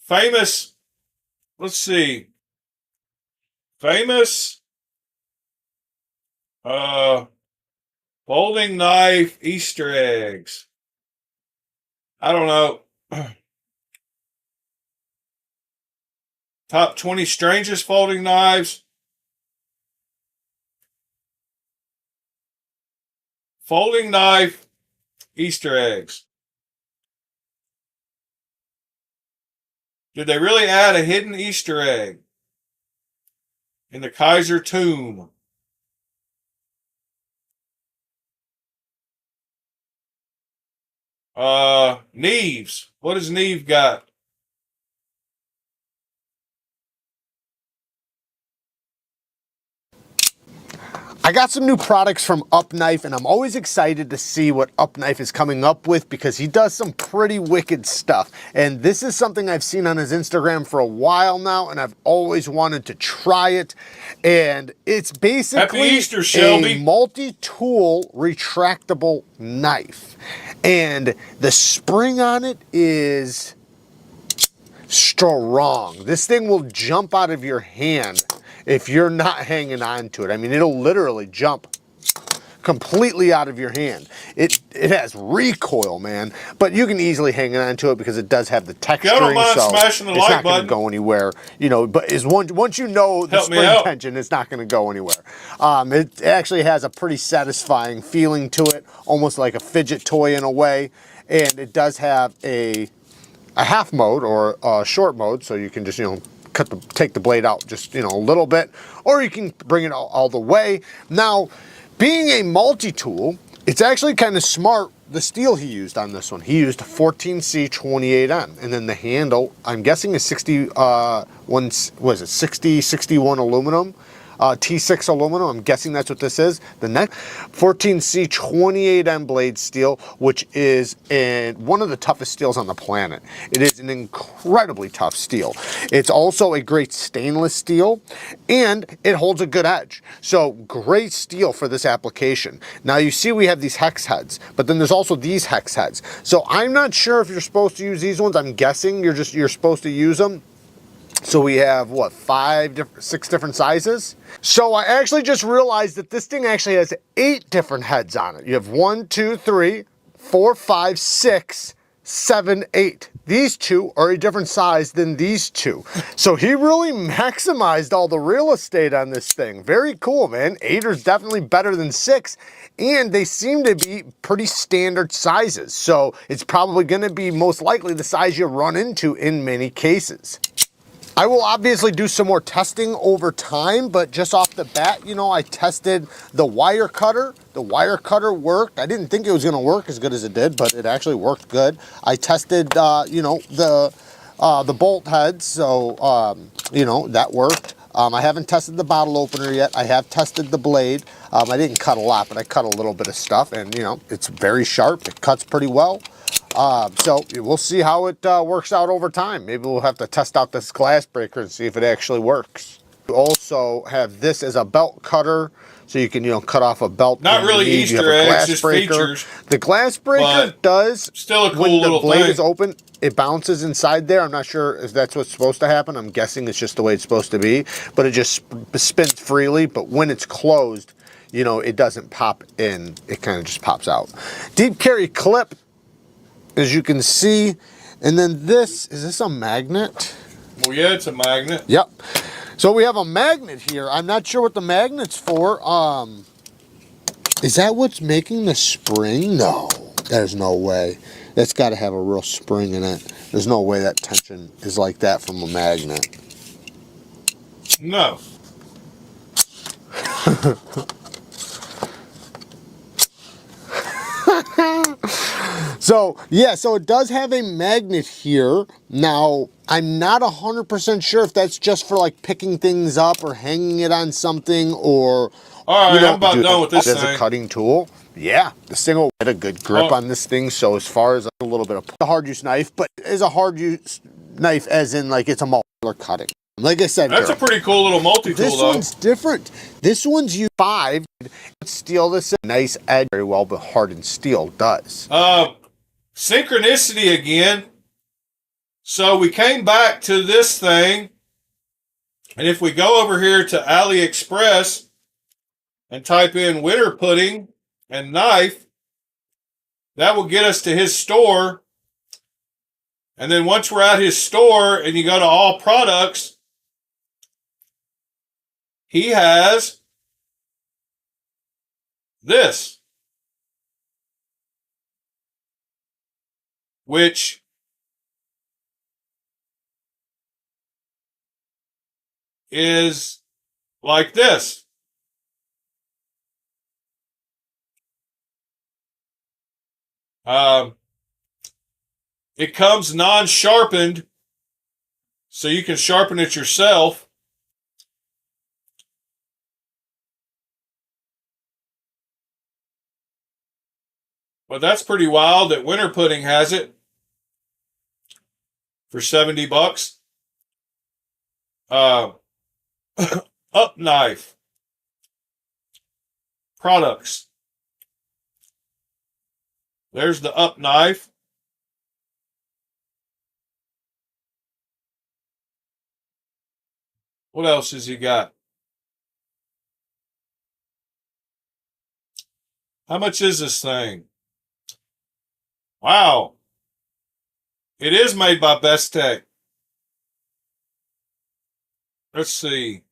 famous, let's see, famous folding knife Easter eggs. I don't know. Top 20 strangest folding knives. Folding knife Easter eggs. Did they really add a hidden Easter egg in the Kaiser tomb? Knives. What has Neve got? I got some new products from Up Knife, and I'm always excited to see what Up Knife is coming up with because he does some pretty wicked stuff. And this is something I've seen on his Instagram for a while now, and I've always wanted to try it. And it's basically Happy Easter, Shelby. a multi-tool retractable knife. And the spring on it is strong. This thing will jump out of your hand if you're not hanging on to it. I mean, it'll literally jump completely out of your hand. It has recoil, man, but you can easily hang on to it because it does have the texturing, don't mind so smashing the it's like not going button. to go anywhere, you know. But once you know the Help me spring out. tension, it's not going to go anywhere. It actually has a pretty satisfying feeling to it, almost like a fidget toy in a way, and it does have a half mode or a short mode, so you can just, you know, take the blade out just, you know, a little bit, or you can bring it all the way. Now, being a multi-tool, it's actually kind of smart, the steel he used on this one. He used 14C 28N, and then the handle, I'm guessing is 61 aluminum. T6 aluminum, I'm guessing that's what this is. The next 14C 28M blade steel, which is one of the toughest steels on the planet. It is an incredibly tough steel. It's also a great stainless steel, and it holds a good edge. So great steel for this application. Now you see we have these hex heads, but then there's also these hex heads. So I'm not sure if you're supposed to use these ones. I'm guessing you're supposed to use them. So we have, what, 6 different sizes? So I actually just realized that this thing actually has 8 different heads on it. You have 1, 2, 3, 4, 5, 6, 7, 8. These 2 are a different size than these 2. So he really maximized all the real estate on this thing. Very cool, man. 8 is definitely better than 6. And they seem to be pretty standard sizes. So it's probably going to be most likely the size you run into in many cases. I will obviously do some more testing over time, but just off the bat, you know, I tested the wire cutter. The wire cutter worked. I didn't think it was going to work as good as it did, but it actually worked good. I tested, you know, the bolt heads, so, you know, that worked. I haven't tested the bottle opener yet. I have tested the blade. I didn't cut a lot, but I cut a little bit of stuff, and, you know, it's very sharp. It cuts pretty well. So we'll see how it works out over time. Maybe we'll have to test out this glass breaker and see if it actually works. You also have this as a belt cutter, so you can, you know, cut off a belt. Not really Easter eggs, just features. The glass breaker does, still a cool when the little blade thing. is open, it bounces inside there. I'm not sure if that's what's supposed to happen. I'm guessing it's just the way it's supposed to be, but it just spins freely. But when it's closed, you know, it doesn't pop in. It kind of just pops out. Deep carry clip, as you can see. And then is this a magnet? Well, yeah, it's a magnet. Yep. So we have a magnet here. I'm not sure what the magnet's for. Is that what's making the spring? No, there's no way. That's got to have a real spring in it. There's no way that tension is like that from a magnet. No. So, yeah, so it does have a magnet here. Now, I'm not 100% sure if that's just for, like, picking things up or hanging it on something or... All right, you know, I'm about done with this as thing. a cutting tool. Yeah, this thing will get a good grip on this thing. So as far as a little bit of a hard use knife, but is a hard use knife as in, like, it's a modular cutting. Like I said, That's a pretty cool little multi-tool, this though. one's different. This one's U5. Steel, this is nice edge, very well, but hardened steel does. Synchronicity again. So we came back to this thing, and if we go over here to AliExpress and type in winter pudding and knife, that will get us to his store. And then once we're at his store and you go to all products, he has this, which is like this. It comes non-sharpened, so you can sharpen it yourself. But that's pretty wild that Winter Pudding has it for $70. Up Knife products. There's the Up Knife. What else has he got? How much is this thing? Wow. It is made by Best Tech. Let's see.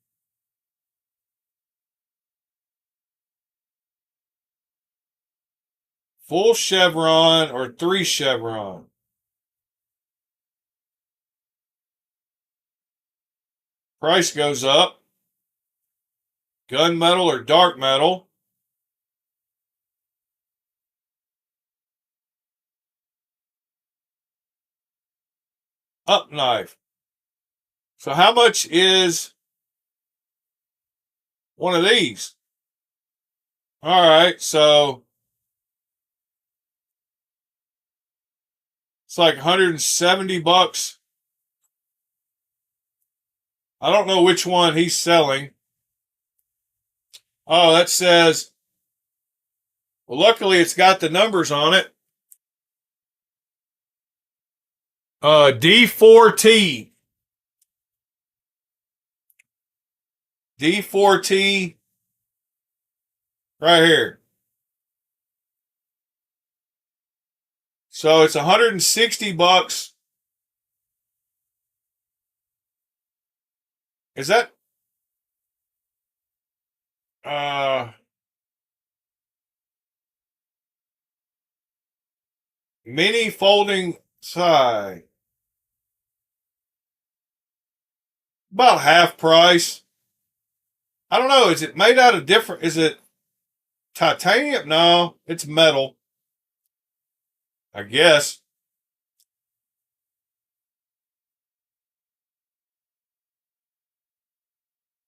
Full chevron or 3 chevron? Price goes up. Gunmetal or dark metal? Up Knife. So how much is one of these? All right, so it's like $170. I don't know which one he's selling. Oh, that says, well, luckily it's got the numbers on it. D4T. D4T right here. So it's $160. Is that mini folding side? About half price. I don't know. Is it made out of different? Is it titanium? No, it's metal. I guess.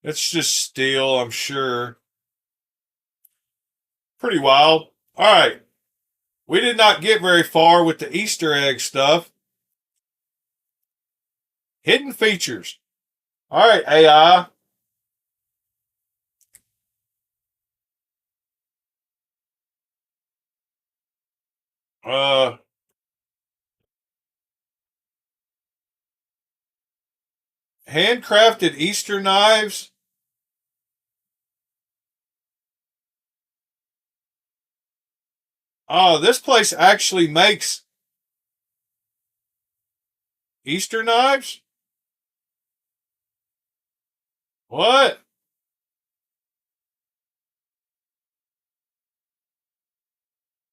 It's just steel, I'm sure. Pretty wild. All right. We did not get very far with the Easter egg stuff. Hidden features. All right, AI. Handcrafted Easter knives. Oh, this place actually makes Easter knives? What?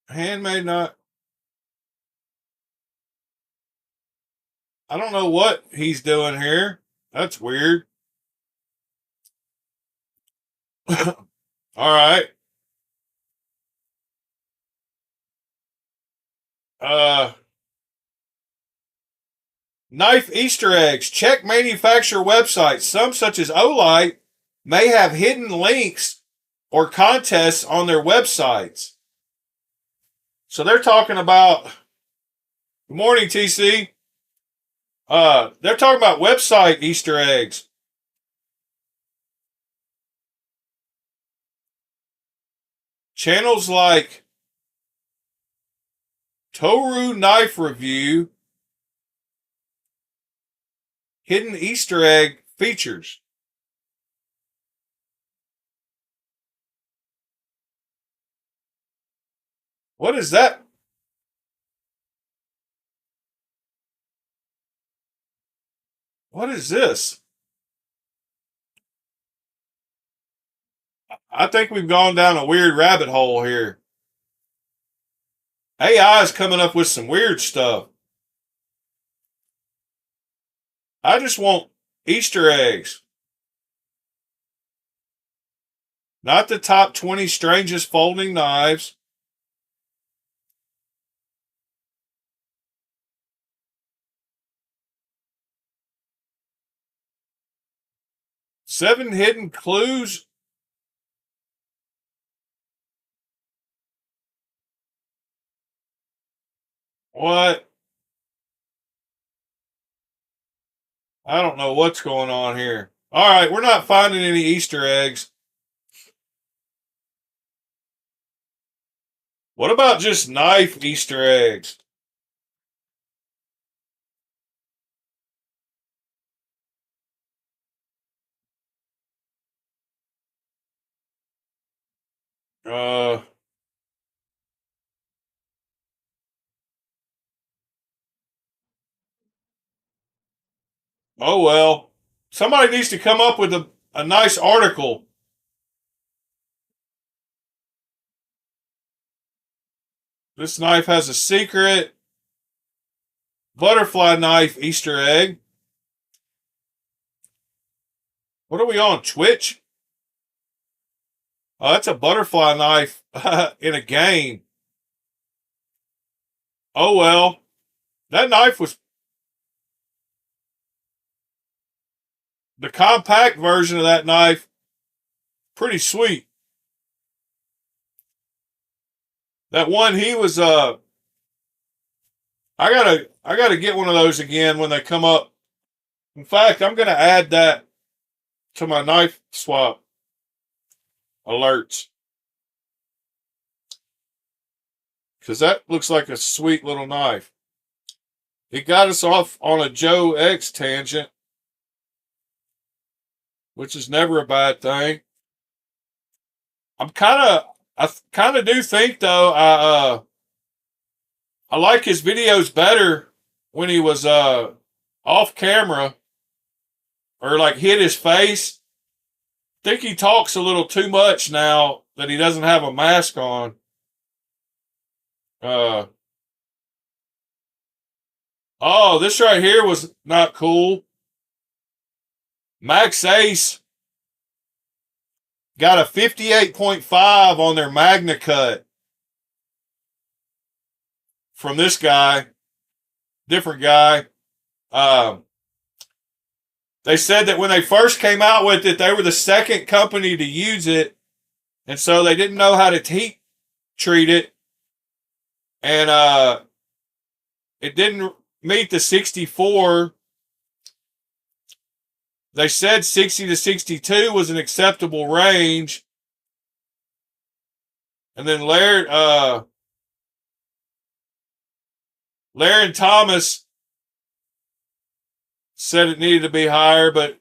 Handmade knife. I don't know what he's doing here. That's weird. All right. Knife Easter eggs. Check manufacturer websites. Some, such as Olite, may have hidden links or contests on their websites. So they're talking about. Good morning, TC. They're talking about website Easter eggs. Channels like Toru Knife Review, hidden Easter egg features. What is that? What is this? I think we've gone down a weird rabbit hole here. AI is coming up with some weird stuff. I just want Easter eggs. Not the top 20 strangest folding knives. Seven hidden clues. What? I don't know what's going on here. All right, we're not finding any Easter eggs. What about just knife Easter eggs? Uh, oh well. Somebody needs to come up with a nice article. This knife has a secret butterfly knife Easter egg. What are we on, Twitch? Oh, that's a butterfly knife in a game. Oh well. That knife was... The compact version of that knife, pretty sweet. That one he was I gotta get one of those again when they come up. In fact, I'm gonna add that to my knife swap alerts. Because that looks like a sweet little knife. It got us off on a Joe X tangent, which is never a bad thing. I kind of do think though, I like his videos better when he was off camera or like hit his face. I think he talks a little too much now that he doesn't have a mask on. Oh, this right here was not cool. Max Ace got a 58.5 on their Magna Cut from this guy, different guy. They said that when they first came out with it, they were the second company to use it, and so they didn't know how to heat treat it, and it didn't meet the 64. They said 60 to 62 was an acceptable range. And then Laird and Thomas said it needed to be higher, but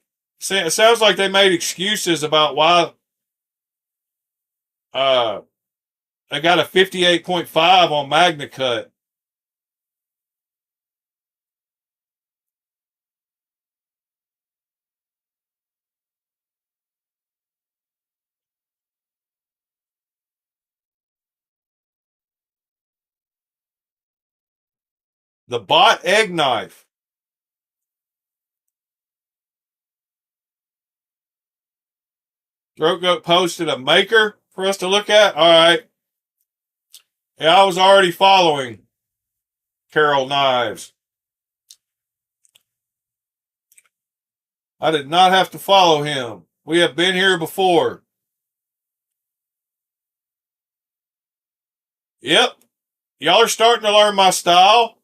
it sounds like they made excuses about why they got a 58.5 on Magna Cut. The Bot Egg Knife. Throat Goat posted a maker for us to look at. All right. Yeah, I was already following Carol Knives. I did not have to follow him. We have been here before. Yep. Y'all are starting to learn my style.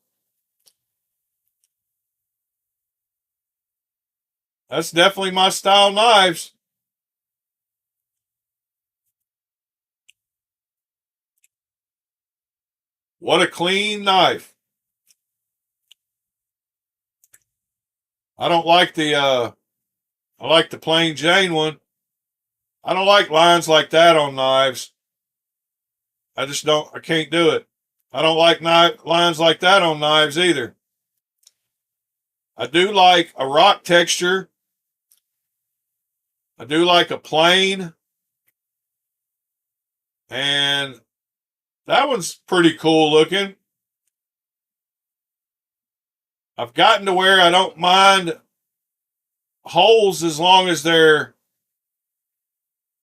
That's definitely my style knives. What a clean knife. I don't like I like the plain Jane one. I don't like lines like that on knives. I can't do it. I don't like lines like that on knives either. I do like a rock texture. I do like a plain. And that one's pretty cool looking. I've gotten to where I don't mind holes as long as they're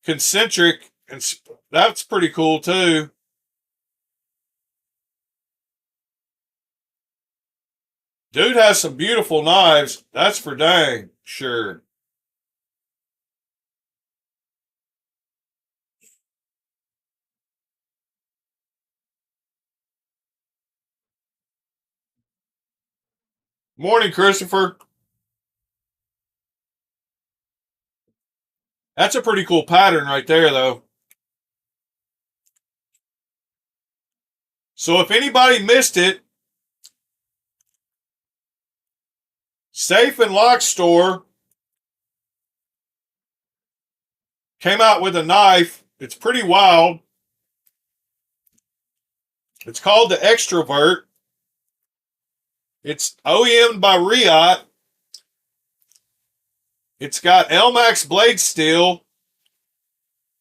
concentric, and that's pretty cool too. Dude has some beautiful knives, that's for dang sure. Morning, Christopher. That's a pretty cool pattern right there, though. So if anybody missed it, Safe and Lock Store came out with a knife. It's pretty wild. It's called the Extrovert. It's OEM'd by Riot. It's got LMAX blade steel.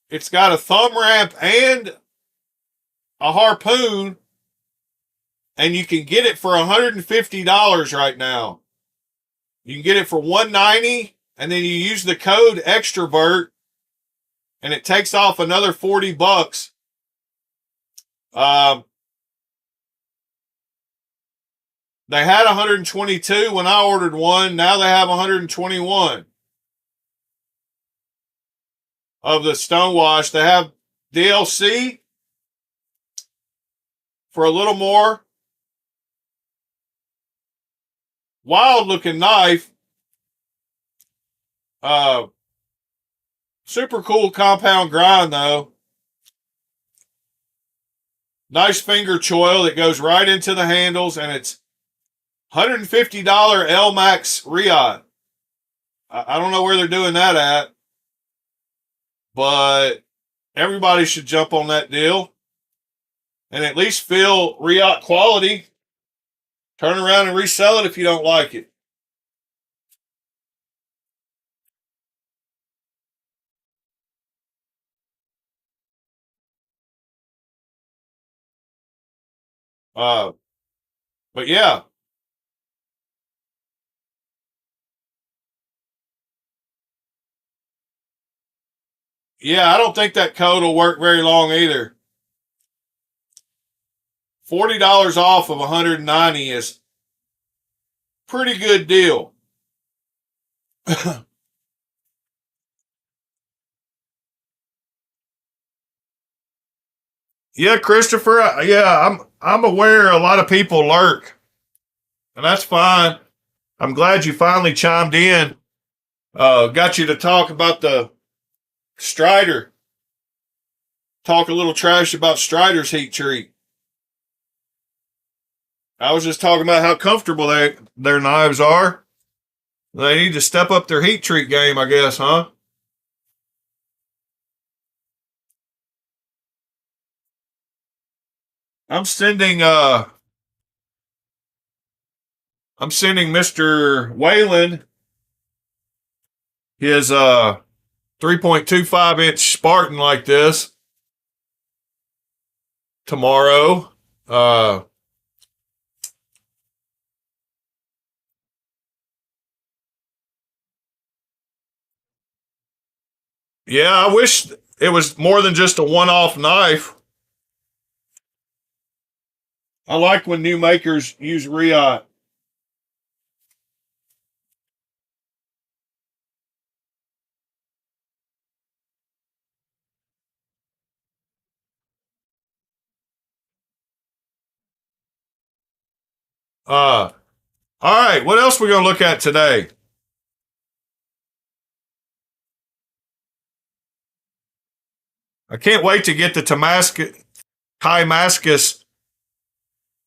It's got a thumb ramp and a harpoon. And you can get it for $150 right now. You can get it for $190, and then you use the code Extrovert, and it takes off another $40. They had 122 when I ordered one. Now they have 121 of the Stonewash. They have DLC for a little more. Wild looking knife. Super cool compound grind though. Nice finger choil that goes right into the handles, and it's $150 LMAX Riot. I don't know where they're doing that at, but everybody should jump on that deal and at least feel Riot quality. Turn around and resell it if you don't like it. But yeah. Yeah, I don't think that code will work very long either. $40 off of $190 is pretty good deal. Yeah, Christopher. Yeah, I'm aware a lot of people lurk, and that's fine. I'm glad you finally chimed in. Got you to talk about the Strider. Talk a little trash about Strider's heat treat. I was just talking about how comfortable their knives are. They need to step up their heat treat game, I guess, huh? I'm sending Mr. Whalen his 3.25 inch Spartan like this tomorrow. Yeah, I wish it was more than just a one-off knife. I like when new makers use Riot. All right, what else we gonna look at today? I can't wait to get the Damascus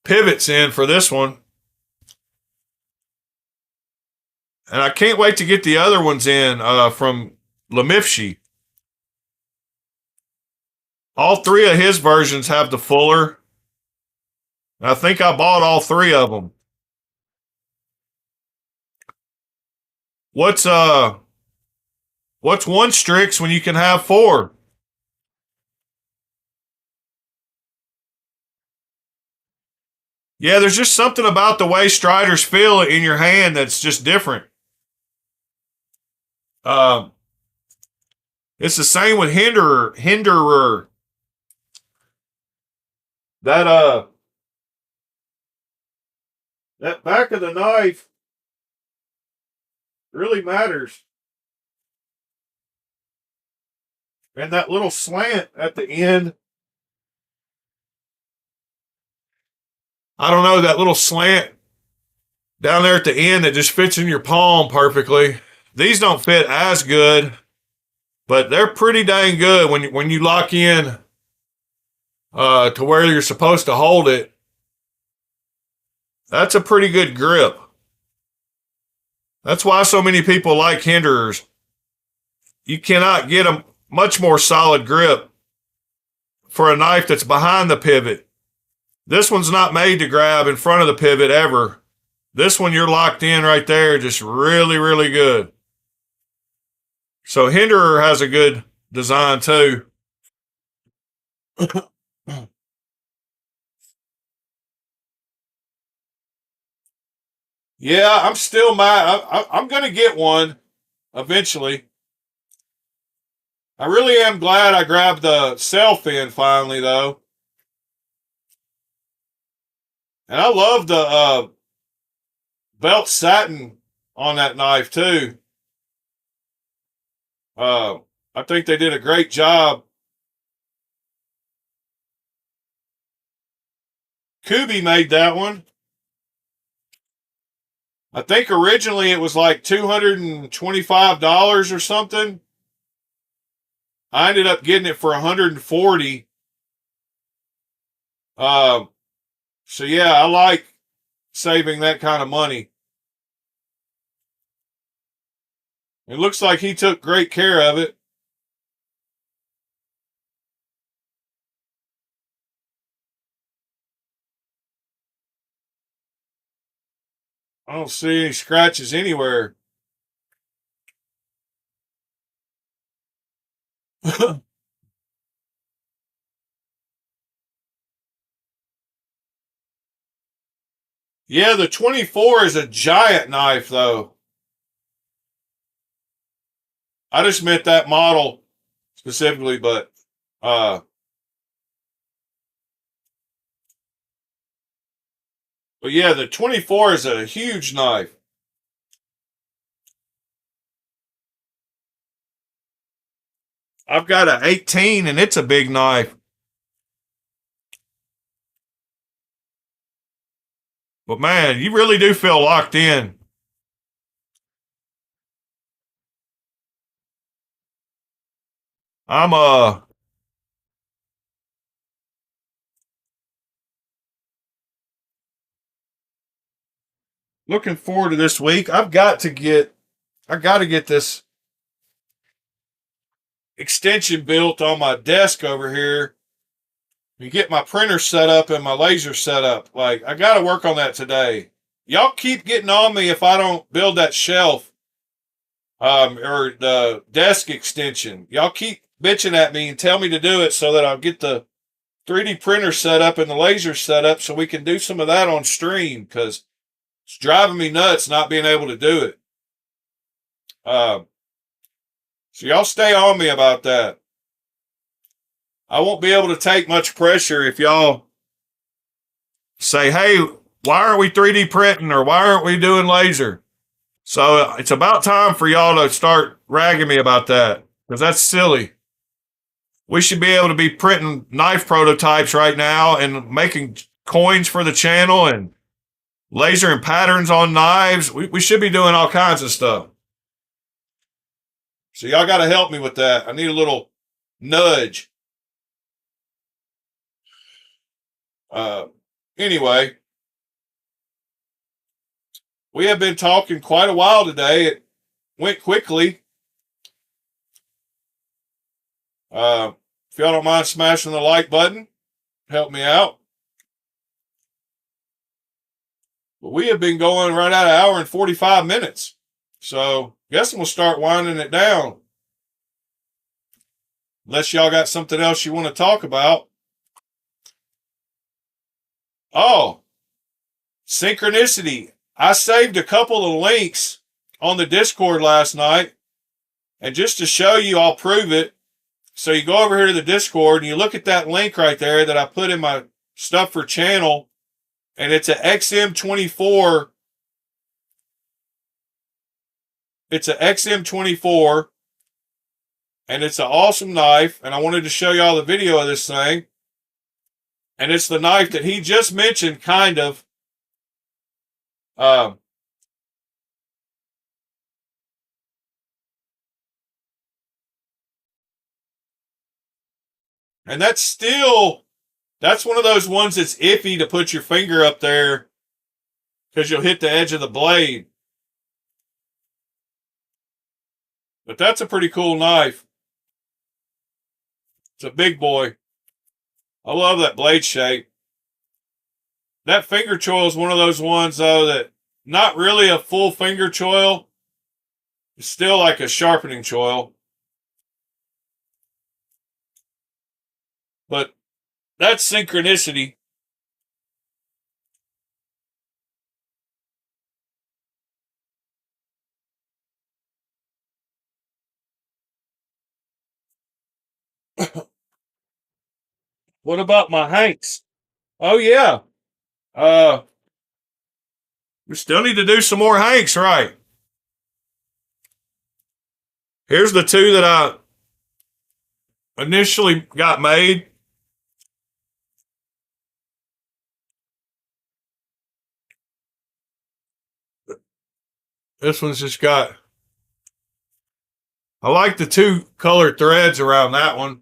pivots in for this one. And I can't wait to get the other ones in from Lemifshi. All three of his versions have the fuller. I think I bought all three of them. What's one Strix when you can have four? Yeah, there's just something about the way Striders feel in your hand that's just different. It's the same with Hinderer. That that back of the knife really matters. And that little slant at the end. I don't know, that little slant down there at the end that just fits in your palm perfectly. These don't fit as good, but they're pretty dang good when you lock in to where you're supposed to hold it. That's a pretty good grip. That's why so many people like Hinderers. You cannot get a much more solid grip for a knife that's behind the pivot. This one's not made to grab in front of the pivot ever. This one, you're locked in right there, just really, really good. So Hinderer has a good design too. Yeah, I'm still mad. I'm going to get one eventually. I really am glad I grabbed the self-in finally, though. And I love the belt satin on that knife, too. I think they did a great job. Kubey made that one. I think originally it was like $225 or something. I ended up getting it for $140. So yeah, I like saving that kind of money. It looks like he took great care of it. I don't see any scratches anywhere. Yeah, the 24 is a giant knife, though. I just meant that model specifically, but yeah, the 24 is a huge knife. I've got an 18 and it's a big knife. But man, you really do feel locked in. I'm looking forward to this week. I got to get this extension built on my desk over here and get my printer set up and my laser set up. Like, I got to work on that today. Y'all keep getting on me if I don't build that shelf or the desk extension. Y'all keep bitching at me and tell me to do it so that I'll get the 3D printer set up and the laser set up so we can do some of that on stream, because it's driving me nuts not being able to do it. So y'all stay on me about that. I won't be able to take much pressure if y'all say, hey, why aren't we 3D printing, or why aren't we doing laser? So it's about time for y'all to start ragging me about that, because that's silly. We should be able to be printing knife prototypes right now and making coins for the channel and lasering patterns on knives. We should be doing all kinds of stuff. So y'all got to help me with that. I need a little nudge. Anyway, we have been talking quite a while today. It went quickly. If y'all don't mind smashing the like button, help me out. But we have been going right at an hour and 45 minutes. So guessing we'll start winding it down. Unless y'all got something else you want to talk about. Oh, Synchronicity. I saved a couple of links on the Discord last night. And just to show you, I'll prove it. So you go over here to the Discord and you look at that link right there that I put in my stuff for channel. And it's a XM24. It's a XM24. And it's an awesome knife. And I wanted to show y'all the video of this thing. And it's the knife that he just mentioned, kind of. And that's one of those ones that's iffy to put your finger up there because you'll hit the edge of the blade. But that's a pretty cool knife. It's a big boy. I love that blade shape. That finger choil is one of those ones, though, that not really a full finger choil. It's still like a sharpening choil. But that's Synchronicity. What about my Hanks? Oh, yeah. We still need to do some more Hanks, right? Here's the two that I initially got made. This one's just got, I like the two colored threads around that one.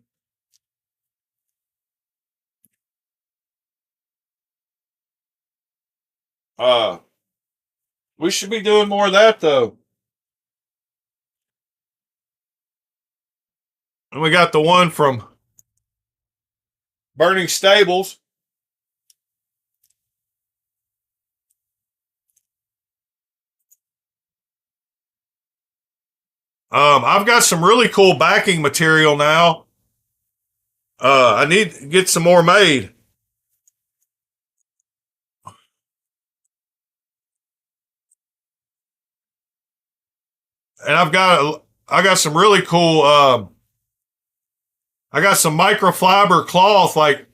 We should be doing more of that, though. And we got the one from Burning Stables. I've got some really cool backing material now. I need to get some more made. And I got some really cool, I got some microfiber cloth, like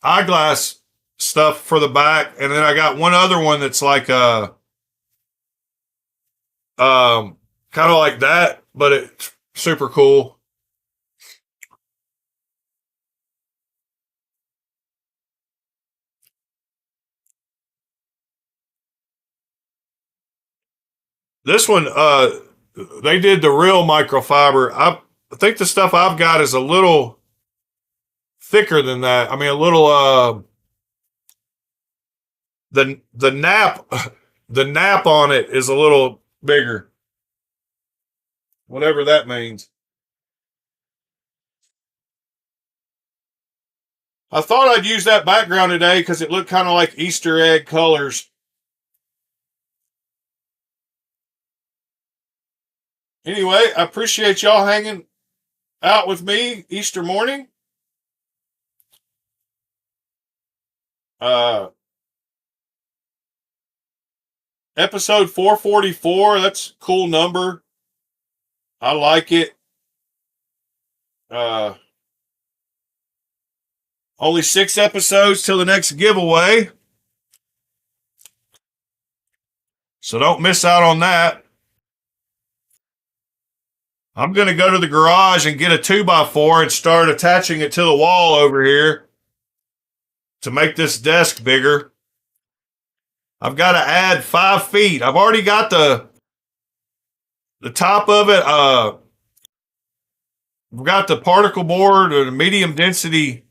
eyeglass stuff for the back. And then I got one other one that's like, kind of like that, but it's super cool. This one, they did the real microfiber. I think the stuff I've got is a little thicker than that. I mean, a little, the nap on it is a little bigger. Whatever that means. I thought I'd use that background today because it looked kind of like Easter egg colors. Anyway, I appreciate y'all hanging out with me Easter morning. Episode 444, that's a cool number. I like it. Only 6 episodes till the next giveaway. So don't miss out on that. I'm going to go to the garage and get a 2x4 and start attaching it to the wall over here to make this desk bigger. I've got to add 5 feet. I've already got the top of it. We've got the particle board or the medium density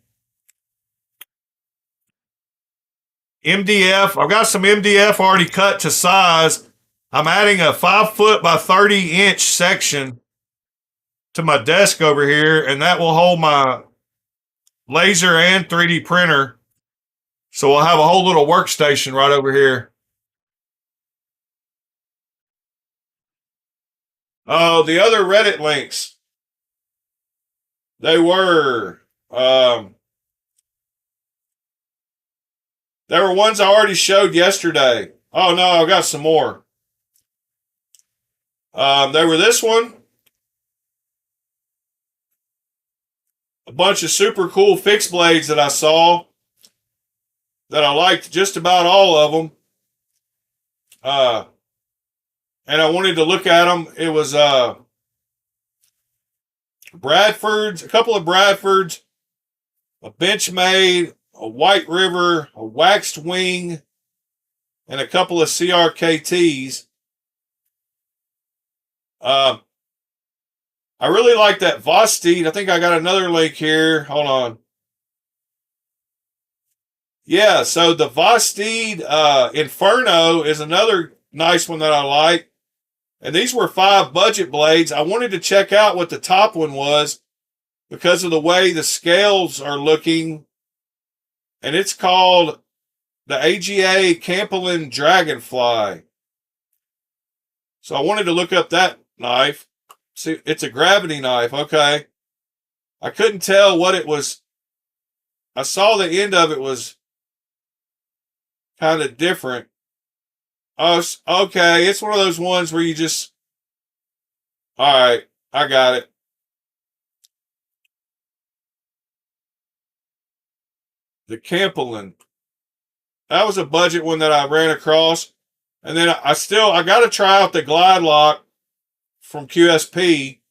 MDF. I've got some MDF already cut to size. I'm adding a 5 foot by 30 inch section to my desk over here, and that will hold my laser and 3D printer. So we'll have a whole little workstation right over here. Oh, the other Reddit links. They were There were ones I already showed yesterday. Oh no, I've got some more. There were this one. A bunch of super cool fixed blades that I saw that I liked just about all of them. And I wanted to look at them. It was Bradford's, a couple of Bradford's, a Benchmade, a White River, a Waxed Wing, and a couple of CRKTs. I really like that Vosteed. I think I got another link here. Hold on. Yeah, so the Vosteed Inferno is another nice one that I like. And these were 5 budget blades. I wanted to check out what the top one was because of the way the scales are looking. And it's called the AGA Campelin Dragonfly. So I wanted to look up that knife. See, it's a gravity knife. Okay. I couldn't tell what it was. I saw the end of it was kind of different. Oh, okay. It's one of those ones where you just, all right, I got it. The Campelin. That was a budget one that I ran across. And then I got to try out the Glide Lock from QSP.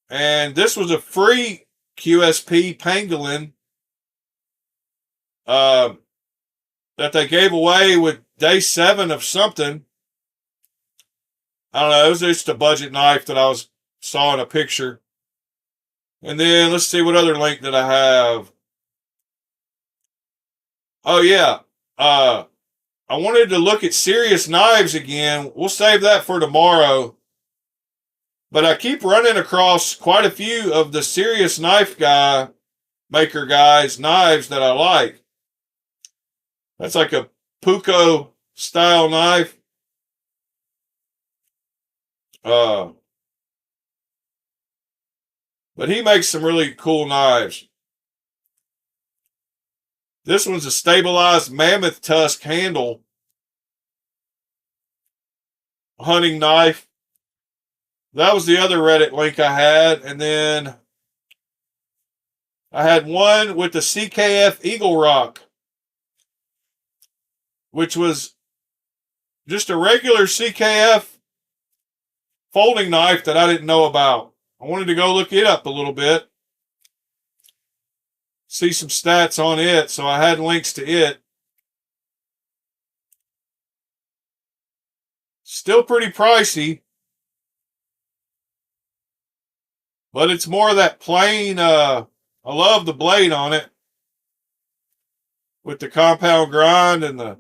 And this was a free QSP Pangolin that they gave away with day 7 of something. I don't know. It was just a budget knife that I saw in a picture. And then let's see what other link did I have. Oh yeah. I wanted to look at Serious Knives again. We'll save that for tomorrow. But I keep running across quite a few of the Serious Knife maker guys' knives that I like. That's like a Puko style knife. But he makes some really cool knives. This one's a stabilized mammoth tusk handle hunting knife. That was the other Reddit link I had. And then I had one with the CKF Eagle Rock, which was just a regular CKF folding knife that I didn't know about. I wanted to go look it up a little bit, see some stats on it, so I had links to it. Still pretty pricey, but it's more of that plain, I love the blade on it with the compound grind and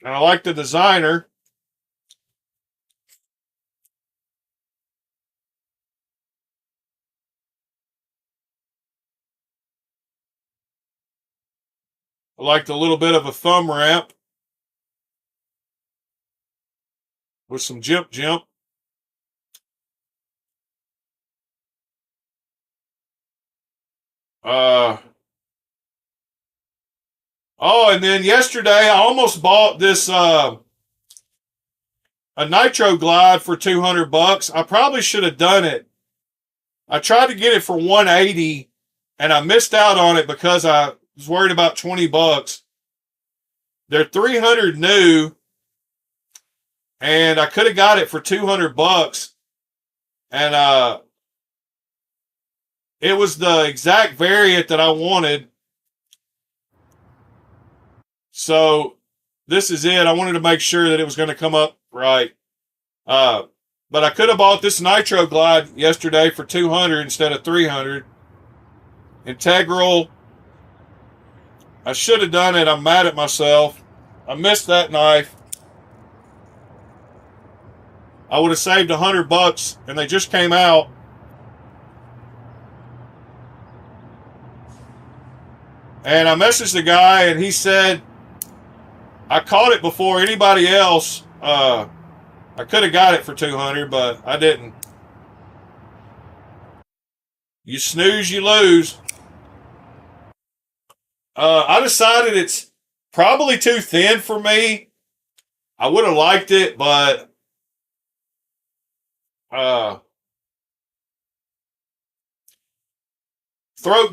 and I like the designer. I liked a little bit of a thumb ramp with some jimp. Oh, and then yesterday I almost bought this a Nitro Glide for $200. I probably should have done it. I tried to get it for $180 and I missed out on it because I was worried about $20. They're $300 new, and I could have got it for $200. And it was the exact variant that I wanted. So this is it. I wanted to make sure that it was going to come up right. But I could have bought this Nitro Glide yesterday for $200 instead of $300. Integral. I should have done it. I'm mad at myself. I missed that knife. I would have saved $100, and they just came out. And I messaged the guy, and he said, I caught it before anybody else. I could have got it for $200, but I didn't. You snooze, you lose. I decided it's probably too thin for me. I would have liked it, but Throat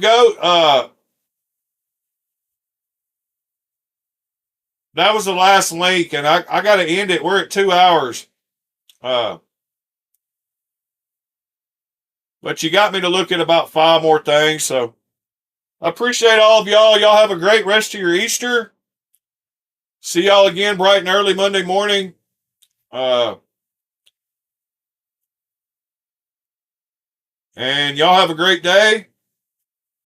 Goat, that was the last link, and I got to end it. We're at 2 hours. But you got me to look at about 5 more things, so I appreciate all of y'all. Y'all have a great rest of your Easter. See y'all again bright and early Monday morning. And y'all have a great day.